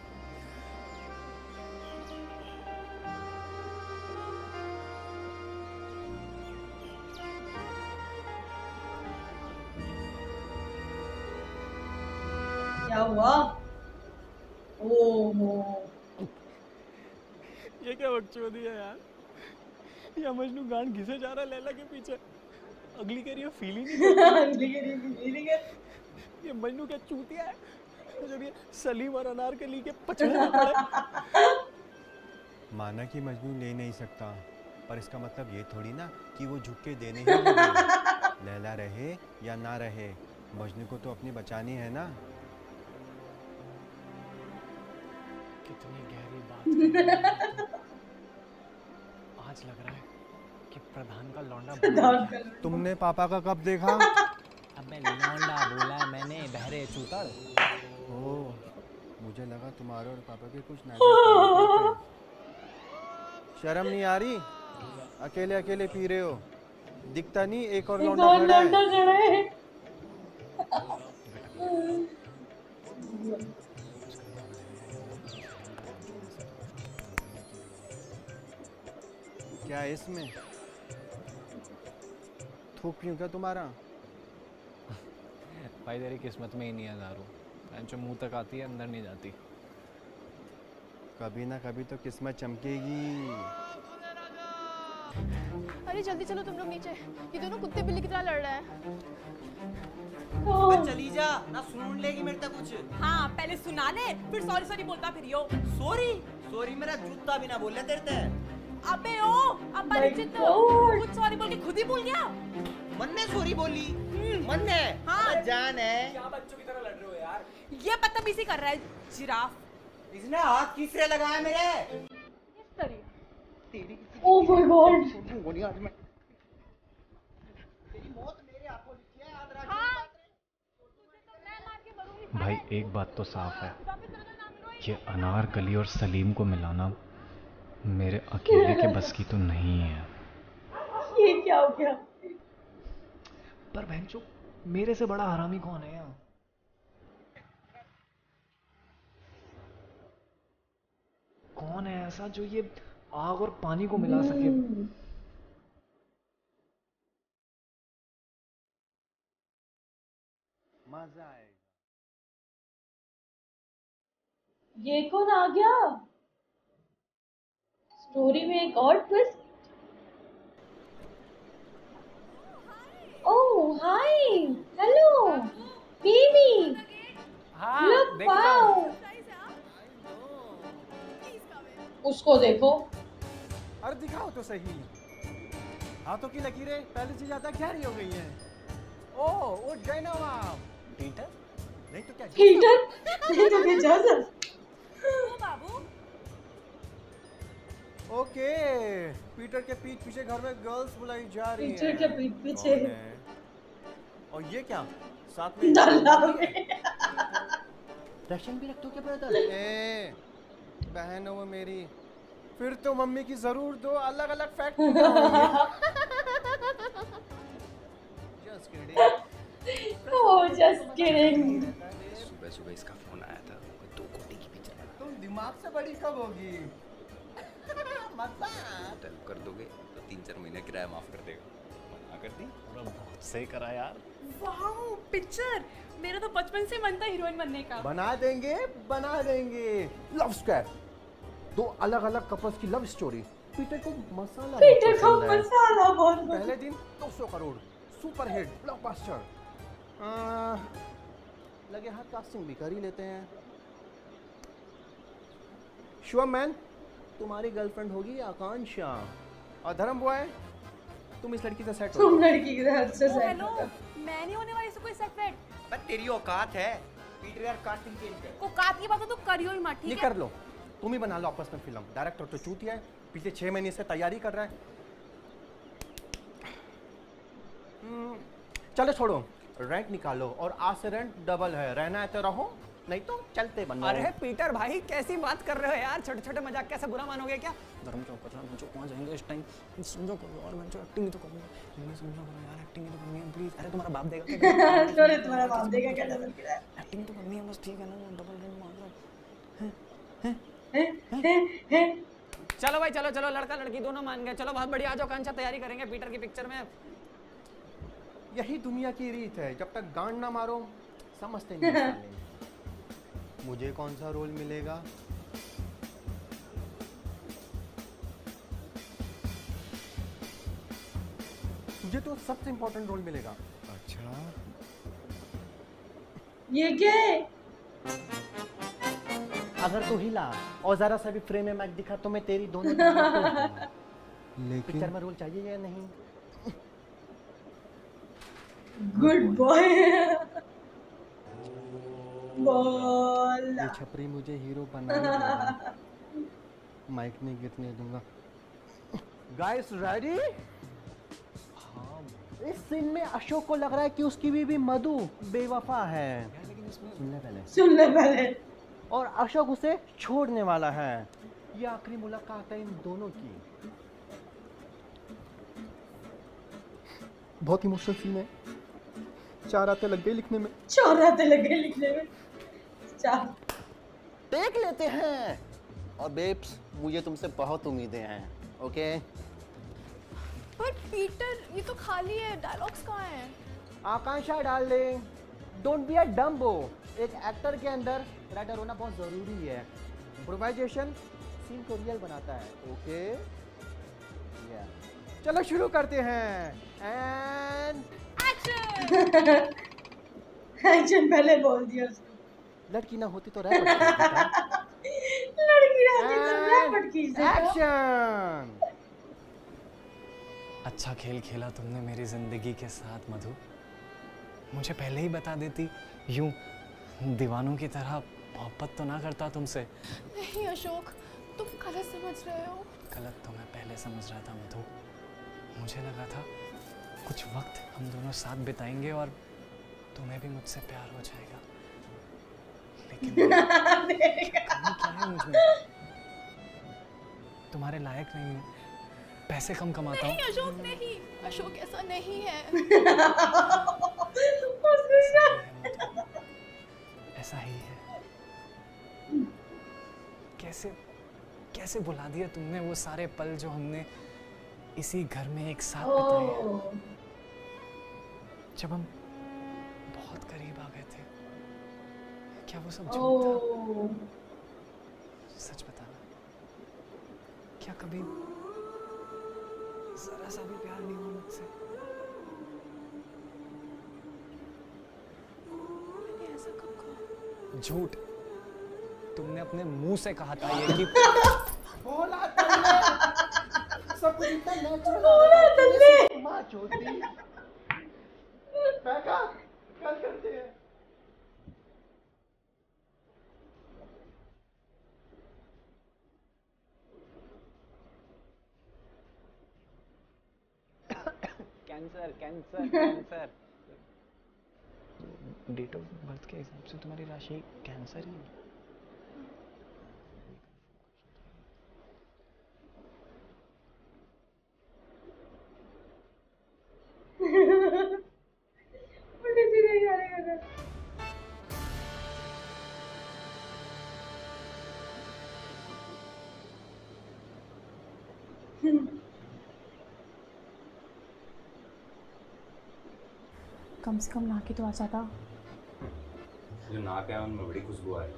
क्या हुआ? ओहो ये क्या बकचोदी है यार, या मजनू गांड घिसे जा रहा है लैला के पीछे, अगली कह रही है फील ही नहीं अगली कह रही है फील ही नहीं कर। ये मजनू क्या चूतिया है जब ये सलीम और अनारकली के पचड़े में पड़े। माना कि मजनू ले नहीं सकता, पर इसका मतलब ये थोड़ी ना कि वो झुक के देने ही लगे। लैला रहे या ना रहे, मजनू को तो अपनी बचानी है ना। कितनी गहरी बात आज लग रहा है कि प्रधान का लौंडा। तुमने पापा का कब देखा? अब मैं लौंडा बोला मैंने, बहरे चूतड़। ओह, मुझे लगा तुम्हारे और पापा के कुछ नाटक। शर्म नहीं आ रही? अकेले अकेले पी रहे हो, दिखता नहीं एक और लौंडा खड़ा है। क्या है इसमें? थूक पीऊं क्या तुम्हारा? भाई तेरी किस्मत में ही नहीं है दारू, जो मुंह तक आती है अंदर नहीं जाती। कभी ना कभी तो किस्मत चमकेगी। अरे जल्दी चलो तुम लोग नीचे, ये दोनों कुत्ते बिल्ली की तरह लड़ रहे हैं। चली जा ना, सुन लेगी मेरे तक कुछ। हाँ पहले सुना ले, फिर सॉरी सॉरी बोलता फिर यो। सॉरी सॉरी मेरा जूता भी ना बोल तेरे ते। अबे ओ अब कुछ सॉरी बोल के खुद ही भूल गया। मन ने सॉरी बोली, मन ने। हाँ जान है। क्या बच्चों की तरह लड़ रहे हो यार? ये बदतमीजी कर रहा है जिराफ। इसने हाथ किसने लगाया मेरे? Oh my God. भाई एक बात तो साफ है, ये अनारकली और सलीम को मिलाना मेरे अकेले के बस की तो नहीं है। ये क्या हो गया? पर बहनचोद मेरे से बड़ा हरामी कौन है यहाँ? कौन है ऐसा जो ये आग और पानी को मिला सके? मजा आएगा। ये कौन आ गया? स्टोरी में एक और ट्विस्ट। ओह हाय, हेलो बेबी। हाँ, लुक देखता वाओ। हूँ। उसको देखो। अरे दिखाओ तो सही, हाथों की लकीरें पहले से ज्यादा गहरी हो गई हैं। ओह उठ गए ना आप। पीटर? नहीं तो क्या? पीटर? नहीं तो क्या जोसेफ? बाबू ओके, पीटर के पीठ पीछे घर में गर्ल्स बुलाई जा रही हैं। पीटर के पीठ पीछे। और ये क्या साथ में? रशियन भी रखते हो क्या ब्रदर? ए, बहन हो वो मेरी, फिर तो मम्मी की जरूर दो अलग अलग fact. Just kidding. Oh just kidding. सुबह सुबह इसका फोन आया था, 2 कोटी की पिक्चर बना। तुम दिमाग से बड़ी कब होगी? होटल कर दोगे तो 3-4 महीने किराया माफ कर देगा। मना कर दी? बहुत सही करा यार। वाओ पिक्चर, मेरा तो बचपन से मन था हीरोइन बनने का। बना देंगे बना देंगे। लव स्क्वायर, 2 अलग अलग कपल्स की लव स्टोरी। पीटर को मसाला पीटर को मसाला बहुत पहले दिन 200 करोड़, सुपर हिट ब्लॉकबस्टर। लगे हाथ कास्टिंग भी कर ही लेते हैं। श्योर मैन, तुम्हारी गर्लफ्रेंड होगी आकांक्षा, और धर्म बॉय तुम इस लड़की से सेट हो। तुम लड़की के साथ से सेट हेलो, मैं नहीं होने वाली इससे कोई सेट वेट। पर तेरी औकात है पीटर यार, कास्टिंग चेंज कर। औकात की बात तो करियो ही मत, ठीक ये है? कर लो, तुम ही बना लो आपस में फिल्म। डायरेक्टर तो चूतिया है, पिछले 6 महीने से तैयारी कर रहा है। चलो छोड़ो, रेंट निकालो और आज से रेंट डबल है, रहना है तो रहो नहीं तो चलते बनो। अरे पीटर भाई कैसी बात कर रहे हो यार, छोटे छोटे मजाक कैसे बुरा मानोगे क्या? धर्म चौक कर रहा हूं, जो वहां जाएंगे इस टाइम समझो करो और मैं जो एक्टिंग तो करूंगा, मैंने समझो करो यार, एक्टिंग तो करनी है प्लीज। अरे तुम्हारा बाप देगा क्या? छोड़े तुम्हारा बाप देगा क्या? डबल किया एक्टिंग तो करनी है बस, ठीक है ना? डबल रन मार रहा है। चलो भाई चलो चलो, लड़का लड़की दोनों मान गए, चलो बहुत बढ़िया, आ जाओ कांचा, तैयारी करेंगे पीटर की पिक्चर में। यही दुनिया की रीत है, जब तक गांड ना मारो समझते नहीं साले। मुझे कौन सा रोल मिलेगा? तुझे तो सबसे इंपॉर्टेंट रोल मिलेगा। अच्छा ये क्या है? अगर तू हिला और जरा सा भी फ्रेम में मैच दिखा तो मैं तेरी दोनों लेकिन पिक्चर में रोल चाहिए या नहीं? Good boy. बोल। ये छपरी मुझे हीरो बना देगा। माइक नहीं गिरने दूंगा। Guys ready? इस सीन में अशोक को लग रहा है कि उसकी बीवी मधु बेवफा है। सुन ले पहले। और अशोक उसे छोड़ने वाला है। ये आखिरी मुलाकात है इन दोनों की। बहुत इमोशनल सीन है। 4 रातें लग गई लिखने में। 4 रातें लग गई लिखने में। 4 देख लेते हैं। और बेब्स मुझे तुमसे बहुत उम्मीदें हैं, ओके? पर पीटर ये तो खाली है, डायलॉग्स कहाँ हैं? Akanksha darling, don't be a dumbo. एक एक्टर के अंदर राइटर होना बहुत जरूरी है। इम्प्रोवाइजेशन सीन को रियल बनाता है, ओके? चलो शुरू करते हैं। एंड एक्शन पहले बोल दिया उसने। लड़की ना होती तो रैप लड़की ना होती तो रैप खींच देता। एक्शन। अच्छा खेल खेला तुमने मेरी जिंदगी के साथ मधु। मुझे पहले ही बता देती, यूं दीवानों की तरह मोहब्बत तो ना करता तुमसे। नहीं अशोक, तुम गलत समझ रहे हो। गलत तो मैं पहले समझ रहा था मधु। मुझे लगा था कुछ वक्त हम दोनों साथ बिताएंगे और तुम्हें भी मुझसे प्यार हो जाएगा, लेकिन कमी क्या है मुझ में? तुम्हारे लायक नहीं हूँ, पैसे कम कमाता हूँ। नहीं अशोक नहीं, अशोक ऐसा नहीं है। ऐसा ही है। कैसे कैसे भुला दिया तुमने वो सारे पल जो हमने इसी घर में एक साथ बिताए, जब हम बहुत करीब आ गए थे। क्या वो सब झूठ था? सच बताना, क्या कभी जरा सा भी प्यार नहीं हुआ मुझसे? मैंने ऐसा कब कहा? झूठ। तुमने अपने मुंह से कहा था ये कि बोला तुमने। सब कुछ इतना नेचुरल बोला तुमने। मां चोटी। बैठा, कल करते हैं। Cancer cancer cancer. Date of birth के हिसाब से तुम्हारी राशि कैंसर ही है। कम से कम ना के तो आ जाता। जो नाक है उनमें बड़ी खुशबू आ रही है।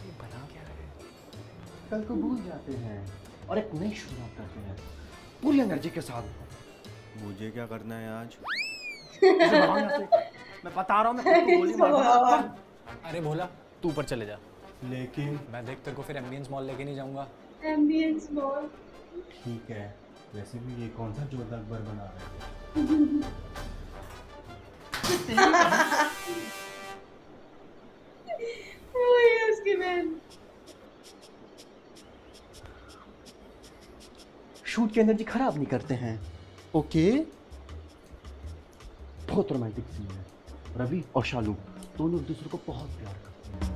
ये बना क्या रहे? कल को भूल जाते हैं और एक नई शुरुआत करते हैं पूरी एनर्जी के साथ। मुझे क्या करना है आज? मैं बता रहा हूँ, मैं खुद को गोली मारूंगा। अरे भोला तू ऊपर चले जा। लेकिन मैं देख तेरे को फिर एम्बियंस मॉल लेके नहीं जाऊंगा। एम्बियंस मॉल ठीक है, वैसे भी ये कौन सा जोधा अकबर बना रहा है? उसकी बहन। शूट की एनर्जी खराब नहीं करते हैं, ओके? बहुत रोमांटिक सीन है। रवि और शालू दोनों एक दूसरे को बहुत प्यार करते हैं।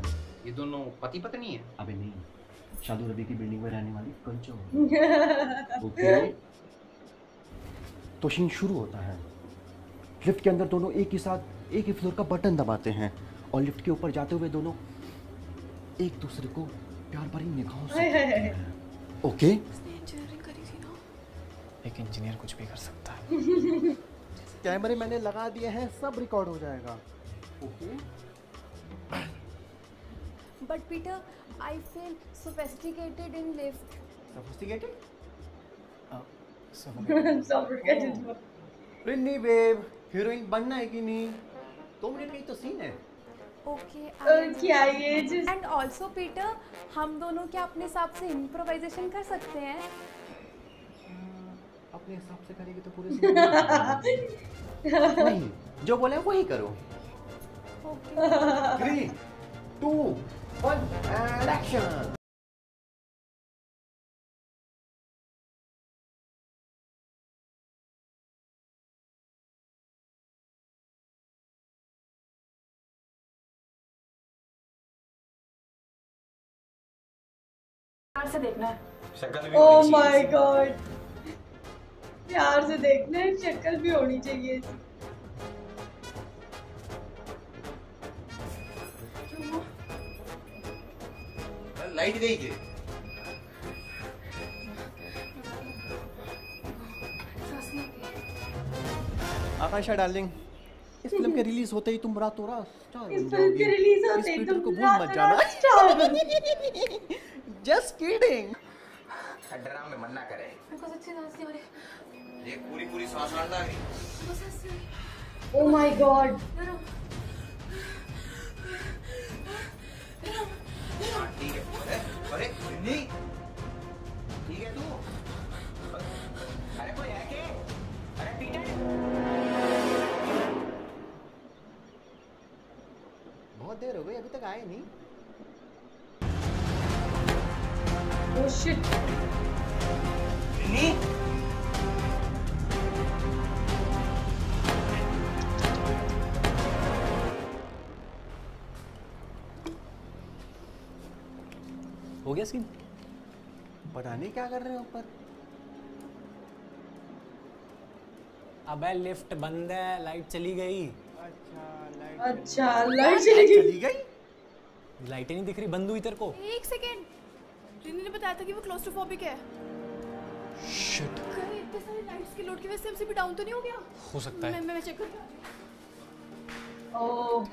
ये दोनों पति पत्नी है? अबे नहीं, शादू रवि की बिल्डिंग में रहने वाली कंचन। ओके, तो सीन शुरू होता है। लिफ्ट के अंदर दोनों एक ही साथ एक ही फ्लोर का बटन दबाते हैं और लिफ्ट के ऊपर जाते हुए दोनों एक दूसरे को प्यार भरी निगाहों से देखते हैं। ओके, इंजीनियरिंग करी थी ना। एक इंजीनियर कुछ भी कर सकता है। कैमरे मैंने लगा दिए हैं, सब रिकॉर्ड हो जाएगा। Okay, But Peter, I feel sophisticated in lift. Sophisticated? Sophisticated. Rinni babe, heroine बनना है कि नहीं? 2 मिनट का ही तो सीन है। Okay. क्या ये जिस And also Peter, हम दोनों क्या अपने हिसाब से इम्प्रोवाइजेशन कर सकते हैं? अपने हिसाब से करेगी तो पूरे सीन नहीं, जो बोले वही करो। Okay. 3, 2, 1 and action. प्यार से देखना है। शक्ल भी ओह होनी माय चाहिए। गॉड, प्यार से देखना है, शक्ल भी होनी चाहिए। लाइट गई के? आकाशा डार्लिंग, इस फिल्म के रिलीज होते ही तुम रातों रात स्टार इस बन फिल्म के जाओगी। रिलीज होते इस ही पीटर तुम को भूल रात मत जाना। रात स्टार। Just kidding. ड्राम में मन्ना करे। मेरे को सच्ची सांस नहीं आ रही। ये पूरी सांस आ रही। मेरे को सांस नहीं आ रही। Oh my God. ठीक है। अरे रिन्नी, ठीक है तू? अरे कोई है क्या? अरे पीटर। बहुत देर हो गई, अभी तक आए नहीं। Oh shit. रिन्नी, हो गया सीन? पता नहीं क्या कर रहे हैं ऊपर। अबे लिफ्ट बंद है, लाइट चली गई। अच्छा लाइट चली गई। लाइटें नहीं दिख रही, बंद हुई तेरे को। एक सेकेंड, रिनी ने बताया था कि वो क्लोस्ट्रोफोबिक है। शिट, कहीं इतने सारे लाइट्स के लोड की वजह से एमसीबी डाउन तो नहीं हो गया? हो सकता है। मैं चेक करती हूँ। ओह,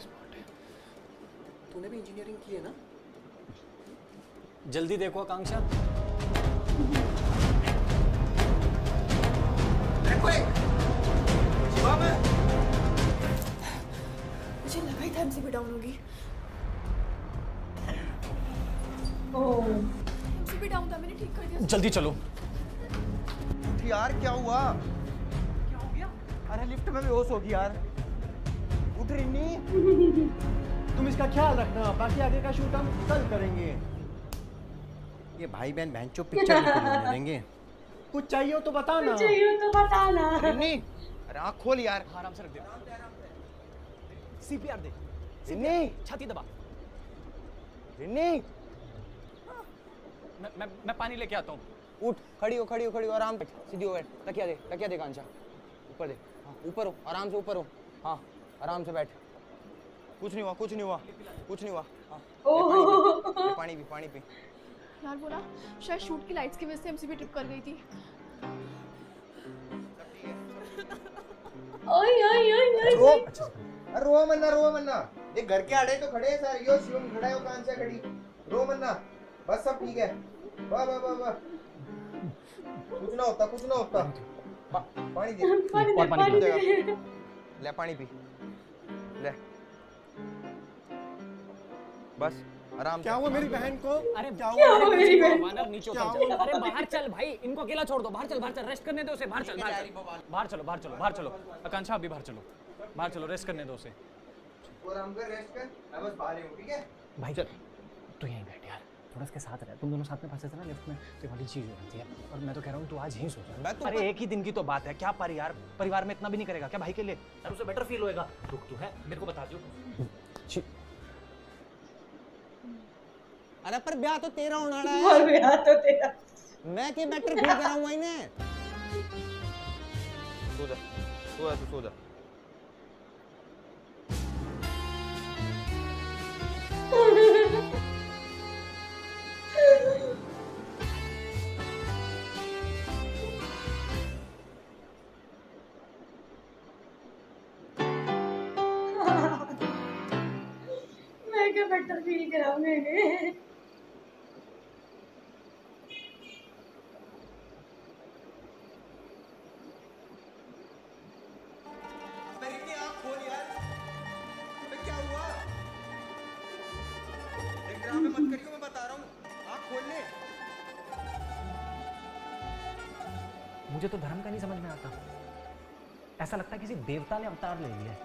तूने भी इंजीनियरिंग की है ना? जल्दी देखो आकांक्षा। मुझे लगा ही था एमसीबी डाउन होगी। ओह, एमसीबी डाउन था, मैंने ठीक कर दिया। जल्दी चलो। यार क्या हुआ? क्या हो गया? अरे लिफ्ट में बेहोश होगी यार। उठ रिन्नी। तुम इसका ख्याल रखना, बाकी आगे का शूट हम कल करेंगे। ये भाई बहन बहनचोद पिक्चर नहीं देंगे। कुछ चाहिए हो तो बताना। चाहिए तो बताना। रिन्नी, अरे आँख खोल यार। आराम से रख दे। सीपीआर दे। रिन्नी, छाती दबा। रिन्नी, मैं पानी लेके आता हूँ। उठ, खड़ी हो, आराम से सीधी हो बैठ। तकिया दे कांचा, ऊपर दे। हाँ, ऊपर हो, आराम से ऊपर हो। हाँ, आराम से बैठ। कुछ नहीं हुआ। हाँ, ले पानी पी। यार बोला शायद शूट की लाइट्स की वजह से एमसीबी ट्रिप कर गई थी। ओए अरे रो मन्ना। देख घर के आड़े तो खड़े हैं सर। यो शिवम खड़ा है, वो कांचा खड़ी। रो मन्ना, बस सब ठीक है। वाह। कुछ ना होता। पानी दे। ले पानी पी, ले। बस आराम। क्या हुआ मेरी बहन को? अरे क्या हुआ मेरी बहन? वानर नीचे उतर चल। अरे बाहर चल भाई, इनको अकेला छोड़ दो। बाहर चल, रेस्ट करने दो उसे। बाहर चलो। आकांक्षा अभी बाहर चलो, रेस्ट करने दो उसे। आराम कर, रेस्ट कर। मैं बस बाहर ही हूँ, ठीक है? भाई चल, तू यहीं बैठ यार, थोड़ा इसके साथ रह। तुम दोनों साथ में फंसे थे ना लिफ्ट में, तो ये वाली चीज हो जाती है। और मैं तो कह रहा हूँ तू आज यहीं सो जा। अरे एक ही दिन की तो बात है, क्या पर यार परिवार में इतना भी नहीं करेगा क्या भाई के लिए? यार उसे बेटर फील होएगा। रुक तू है, मेरे को बता दो। पर ब्याह तो तेरा होना है। और ब्याह तो तेरा। मैं के मैटर फील कराऊंगा इन्हें। सो जा, सो जा। मैं क्या बेटर फील कराऊंगा इन्हें। मत करियो, मैं बता रहा हूँ, आँख खोल ले। मुझे तो धर्म का नहीं समझ में आता। ऐसा लगता है किसी देवता ने अवतार ले लिया है।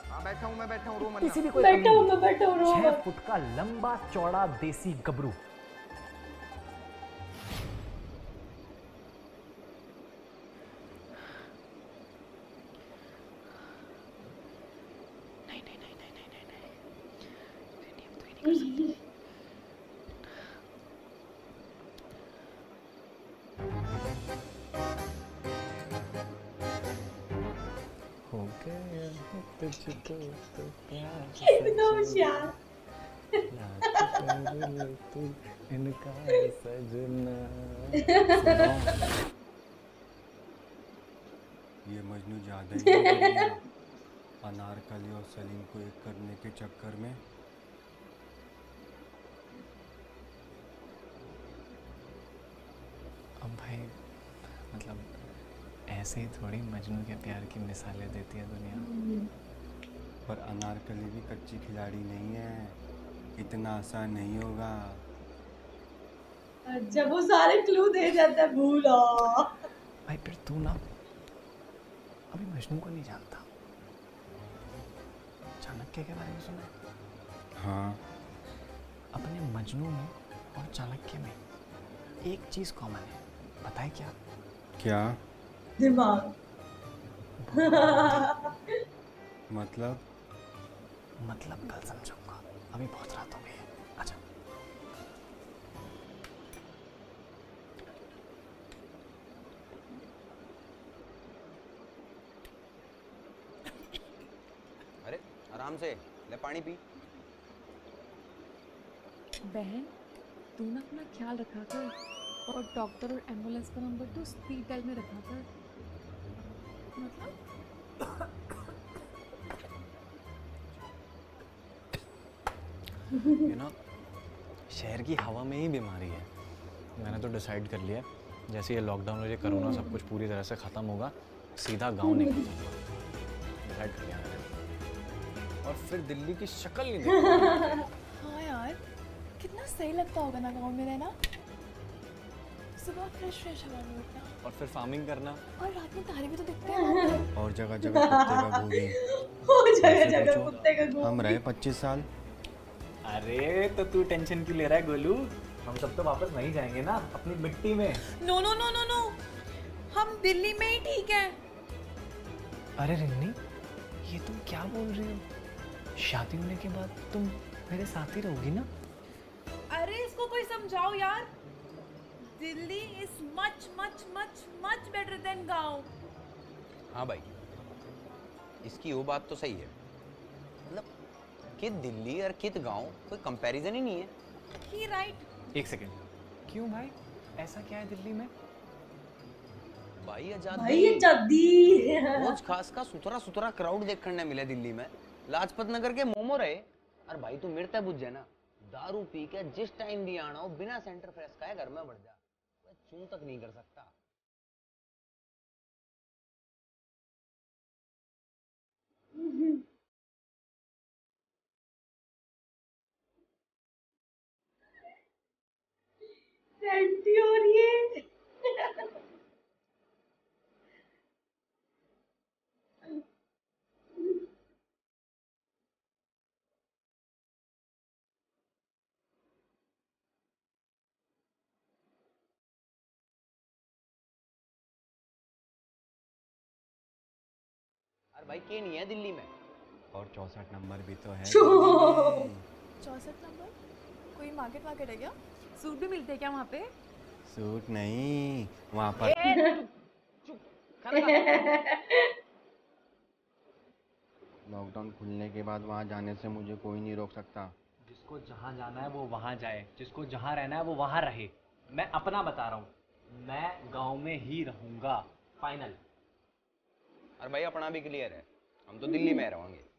हाँ बैठा हूँ, मैं बैठा हूँ, रो मत। किसी भी कोई बैठा हूँ, मैं बैठा हूँ, रो 6 फुट का लंबा चौड़ा देसी गबरू। कितना होशियार। ये मजनू ज्यादा ही हो गया। अनारकली और सलीम को एक करने के चक्कर में। अब भाई मतलब ऐसे ही थोड़ी मजनू के प्यार की मिसालें देती है दुनिया। पर अनारकली भी कच्ची खिलाड़ी नहीं है, इतना आसान नहीं होगा। जब वो सारे क्लू दे जाता है भूला। भाई फिर तू ना अभी मजनू को नहीं जानता, चाणक्य के बारे में सुना है? हाँ। अपने मजनू में और चाणक्य में एक चीज कॉमन है, पता है क्या? क्या? दिमाग। मतलब कल समझूंगा, अभी बहुत रात हो गई है। आजा। अरे आराम से ले, पानी पी। बहन तू ना अपना ख्याल रखा कर, और डॉक्टर और एम्बुलेंस का नंबर तो स्पीड डायल में रखा कर। मतलब यू नो शहर की हवा में ही बीमारी है। मैंने तो डिसाइड कर लिया, जैसे ये लॉकडाउन और ये कोरोना सब कुछ पूरी तरह से ख़त्म होगा, सीधा गांव निकल जाऊंगा। डिसाइड कर लिया मैंने, और फिर दिल्ली की शक्ल नहीं देखूंगा। हाँ यार, कितना सही लगता होगा ना गांव में रहना। सुबह फ्रेश हवा में उठना, और फिर फार्मिंग करना, और रात में तारे भी तो दिखते हैं। और जगह जगह कुत्ते का भूगी। जगह जगह कुत्ते का भूगी। हम रहे 25 साल। अरे तो तू टेंशन क्यों ले रहा है गोलू? हम सब तो वापस वहीं जाएंगे ना, अपनी मिट्टी में। No no no no no, हम दिल्ली में ही ठीक है। अरे रिन्नी, ये तुम क्या बोल रही हो? शादी होने के बाद तुम मेरे साथ ही रहोगी ना? अरे इसको कोई समझाओ यार। Delhi is much much much much better than गांव। हाँ भाई, इसकी वो बात तो सही है। मतलब कित दिल्ली और कित गांव कोई कंपैरिजन ही नहीं है। ही राइट। एक सेकेंड, क्यों भाई, ऐसा क्या है दिल्ली में? भाई आजादी रोज खास का सुथरा सुथरा क्राउड देखने मिले दिल्ली में। लाजपत नगर के मोमो रहे। अरे भाई तू मिर्ता बुझ जाए ना, दारू पी के जिस टाइम भी आना हो बिना सेंटर फ्रेश खाए घर में बढ़ जा, चूं तक नहीं कर सकता। सेंटी हो रही है। अरे भाई के नहीं है दिल्ली में। और 64 नंबर भी तो है। 64 नंबर कोई मार्केट वार्केट है क्या? सूट भी मिलते हैं क्या वहाँ पे? सूट नहीं, वहाँ पर लॉकडाउन खुलने के बाद वहाँ जाने से मुझे कोई नहीं रोक सकता। जिसको जहाँ जाना है वो वहाँ जाए, जिसको जहाँ रहना है वो वहाँ रहे। मैं अपना बता रहा हूँ, मैं गांव में ही रहूंगा, फाइनल। और भाई अपना भी क्लियर है, हम तो दिल्ली में रहेंगे।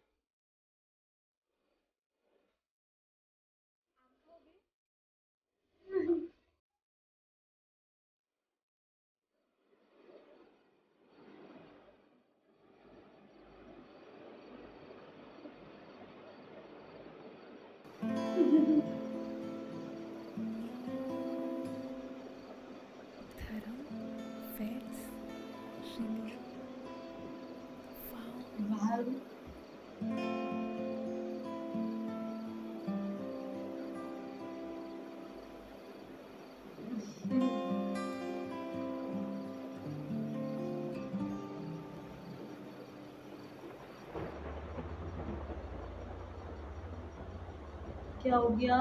क्या हो गया?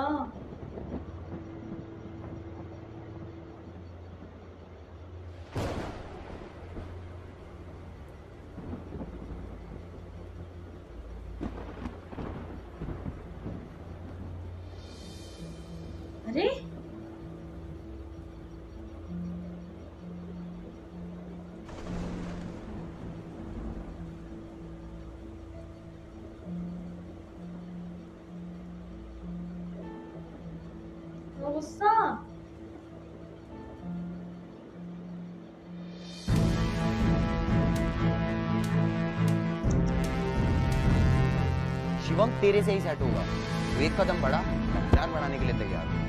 अरे गुस्सा। शिवम तेरे से ही सेट होगा। तो एक कदम बढ़ा, हजार बढ़ाने के लिए तैयार हूं।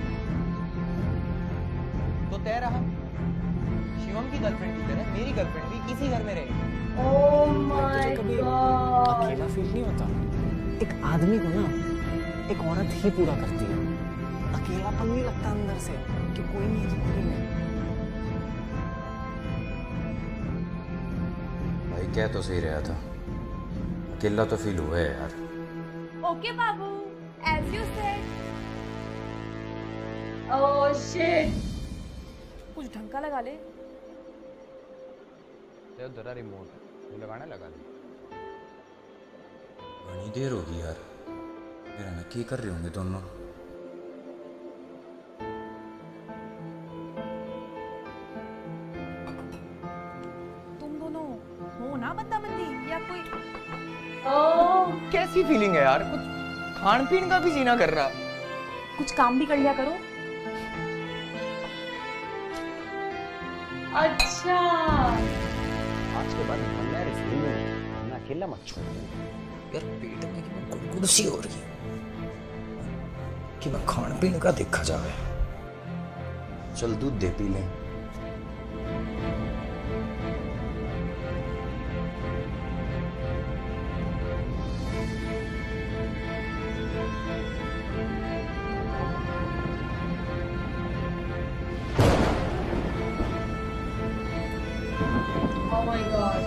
तो तय रहा, शिवम की गर्लफ्रेंड की तरह मेरी गर्लफ्रेंड भी इसी घर में रहे। Oh my God. अकेला फील नहीं होता? एक आदमी को ना एक औरत ही पूरा करती है। अकेलापन नहीं लगता अंदर से कि कोई नहीं है जिंदगी में। भाई कह तो सही रहा था, अकेला तो फील हुआ है यार। ओके बाबू, as you said. Oh shit. कुछ ढंग का लगा ले। तो जरा रिमोट लगाना लगा ले। बड़ी देर होगी यार, मेरा नक्की कर रहे होंगे दोनों। तुम दोनों हो ना बंदा-बंदी या कोई? कैसी फीलिंग है यार? कुछ खान पीन का भी जीना कर रहा। कुछ काम भी कर लिया करो। अच्छा आज के बाद निकलना है रसोई में, मैं अकेला मत छोड़। यार पेट में की गुड़गुड़ सी हो रही है कि मैं खान पीन का देखा जावे। चल दूध दे पी लें। Oh my god.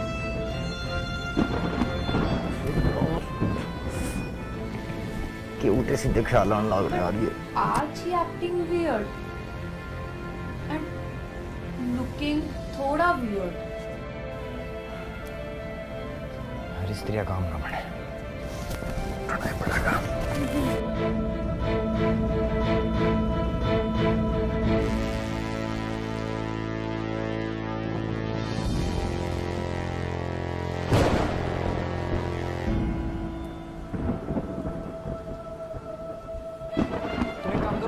कि उल्टे सीधे ख्याल आने लग रहे यार। ये आज ही एक्टिंग वियर्ड एंड लुकिंग थोड़ा वियर्ड। हर स्त्री काम ना पड़े, उठना ही पड़ेगा।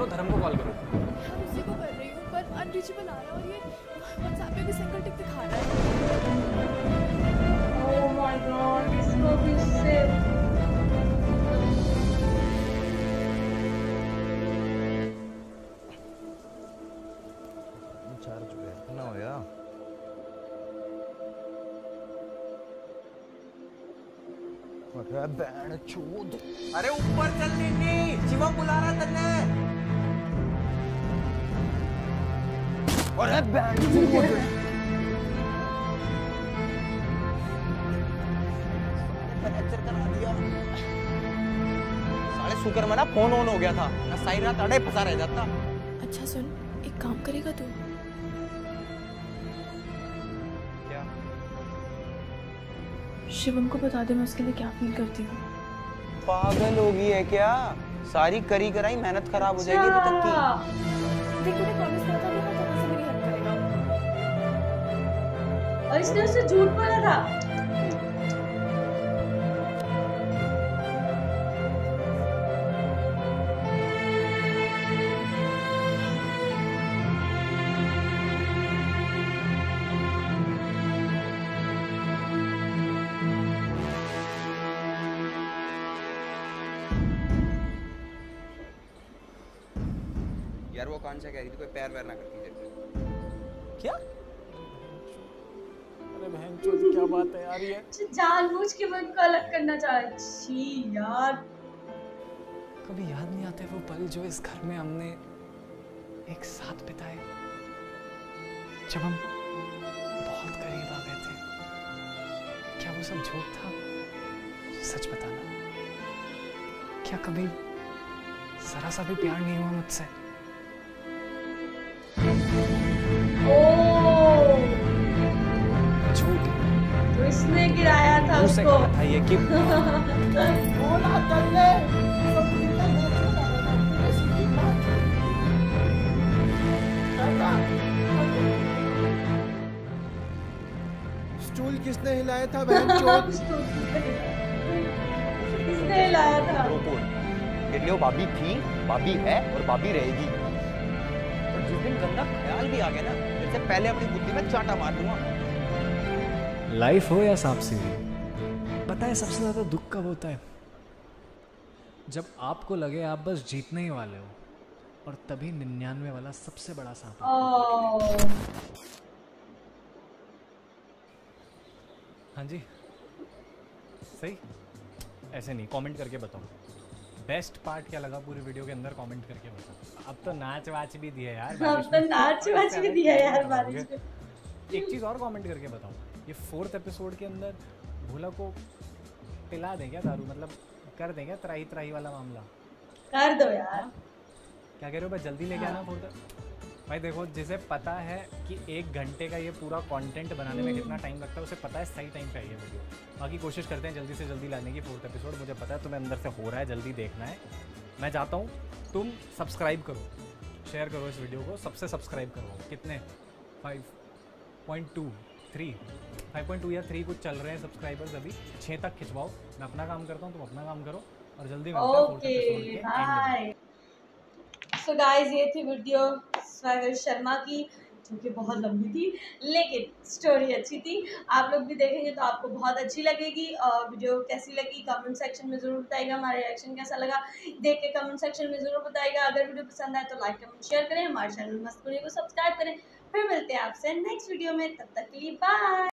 धर्म को कॉल करो। मैं उसी को कर रही हूँ पर अनरीचेबल आ रहा है और ये व्हाट्सएप पे भी सिंगल टिक दिखा रहा है। Oh my god, इसको भी उससे चार्ज पे ना हो या बैंड चोद। अरे ऊपर चल निन्नी, शिवम बुला रहा तन्ने। अरे बैंड चोद। फ्रैक्चर करा दिया। शुक्र मना फोन ऑन हो गया था ना, सारी रात अड़े फंसा रह जाता। अच्छा सुन, एक काम करेगा तू? क्या? शिवम को बता दे मैं उसके लिए क्या फील करती हूँ। पागल होगी है क्या? सारी करी कराई मेहनत खराब हो जाएगी अभी तक की। देख तूने प्रॉमिस करा था कि हर तरह से मेरी हेल्प करेगा। और इसने उससे झूठ बोला था। यार वो कौन सा कह रही थी कोई पैर वैर ना करती जैसे। क्या? अरे बहन चोद क्या बात है यार ये। जानबूझ के मैं उनको अलग करना चाह रही। छी यार। कभी याद नहीं आते वो पल जो इस घर में हमने एक साथ बिताए, जब हम बहुत करीब आ गए थे। क्या वो सब झूठ था? सच बताना, क्या कभी जरा सा भी प्यार नहीं हुआ मुझसे? झूठ तो इसने गिराया था उसको। था ये कि स्टूल किसने हिलाया था बहनचोद? किसने हिलाया था? वो भाभी थी, भाभी है और भाभी रहेगी। और जिस दिन गंदा ख्याल भी आ गया ना, इससे पहले अपनी बुद्धि में चाटा मार दूंगा। लाइफ हो या सांप सीढ़ी, पता है सबसे ज्यादा दुख कब होता है? जब आपको लगे आप बस जीतने ही वाले हो, और तभी 99 वाला सबसे बड़ा सांप। हाँ जी, सही। ऐसे नहीं, कमेंट करके बताओ बेस्ट पार्ट क्या लगा पूरी वीडियो के अंदर, कमेंट करके बताओ। अब तो नाच वाच भी दिया यार, अब तो नाच वाच भी दिया यार बारिश में। एक चीज और कमेंट करके बताओ, ये 4th एपिसोड के अंदर भोला को पिला दें क्या दारू, मतलब कर दें क्या त्राही त्राही वाला मामला? कर दो यार। क्या कह रहे हो भाई, जल्दी लेके आना 4th। भाई देखो, जिसे पता है कि 1 घंटे का ये पूरा कंटेंट बनाने में कितना टाइम लगता है, उसे पता है सही टाइम पे आई है वीडियो। बाकी कोशिश करते हैं जल्दी से जल्दी लाने की 4th एपिसोड। मुझे पता है तुम्हें अंदर से हो रहा है, जल्दी देखना है। मैं चाहता हूँ तुम सब्सक्राइब करो, शेयर करो इस वीडियो को, सबसे सब्सक्राइब करो। कितने? 5.2 3 5.2 या 3 कुछ चल रहे हैं सब्सक्राइबर्स अभी। 6 तक खिंचवाओ, मैं अपना काम करता हूँ, तुम अपना काम करो, और जल्दी मिलते हैं 4th एपिसोड के एंड में। सो गाइस, ये थी वीडियो स्वागत शर्मा की, जो कि बहुत लंबी थी, लेकिन स्टोरी अच्छी थी। आप लोग भी देखेंगे तो आपको बहुत अच्छी लगेगी। और वीडियो कैसी लगी कमेंट सेक्शन में ज़रूर बताइएगा। हमारा रिएक्शन कैसा लगा देख के कमेंट सेक्शन में ज़रूर बताइएगा। अगर वीडियो पसंद आए तो लाइक कमेंट शेयर करें, हमारे चैनल मस्त कुड़ी को सब्सक्राइब करें। फिर मिलते हैं आपसे नेक्स्ट वीडियो में, तब तक के लिए बाय।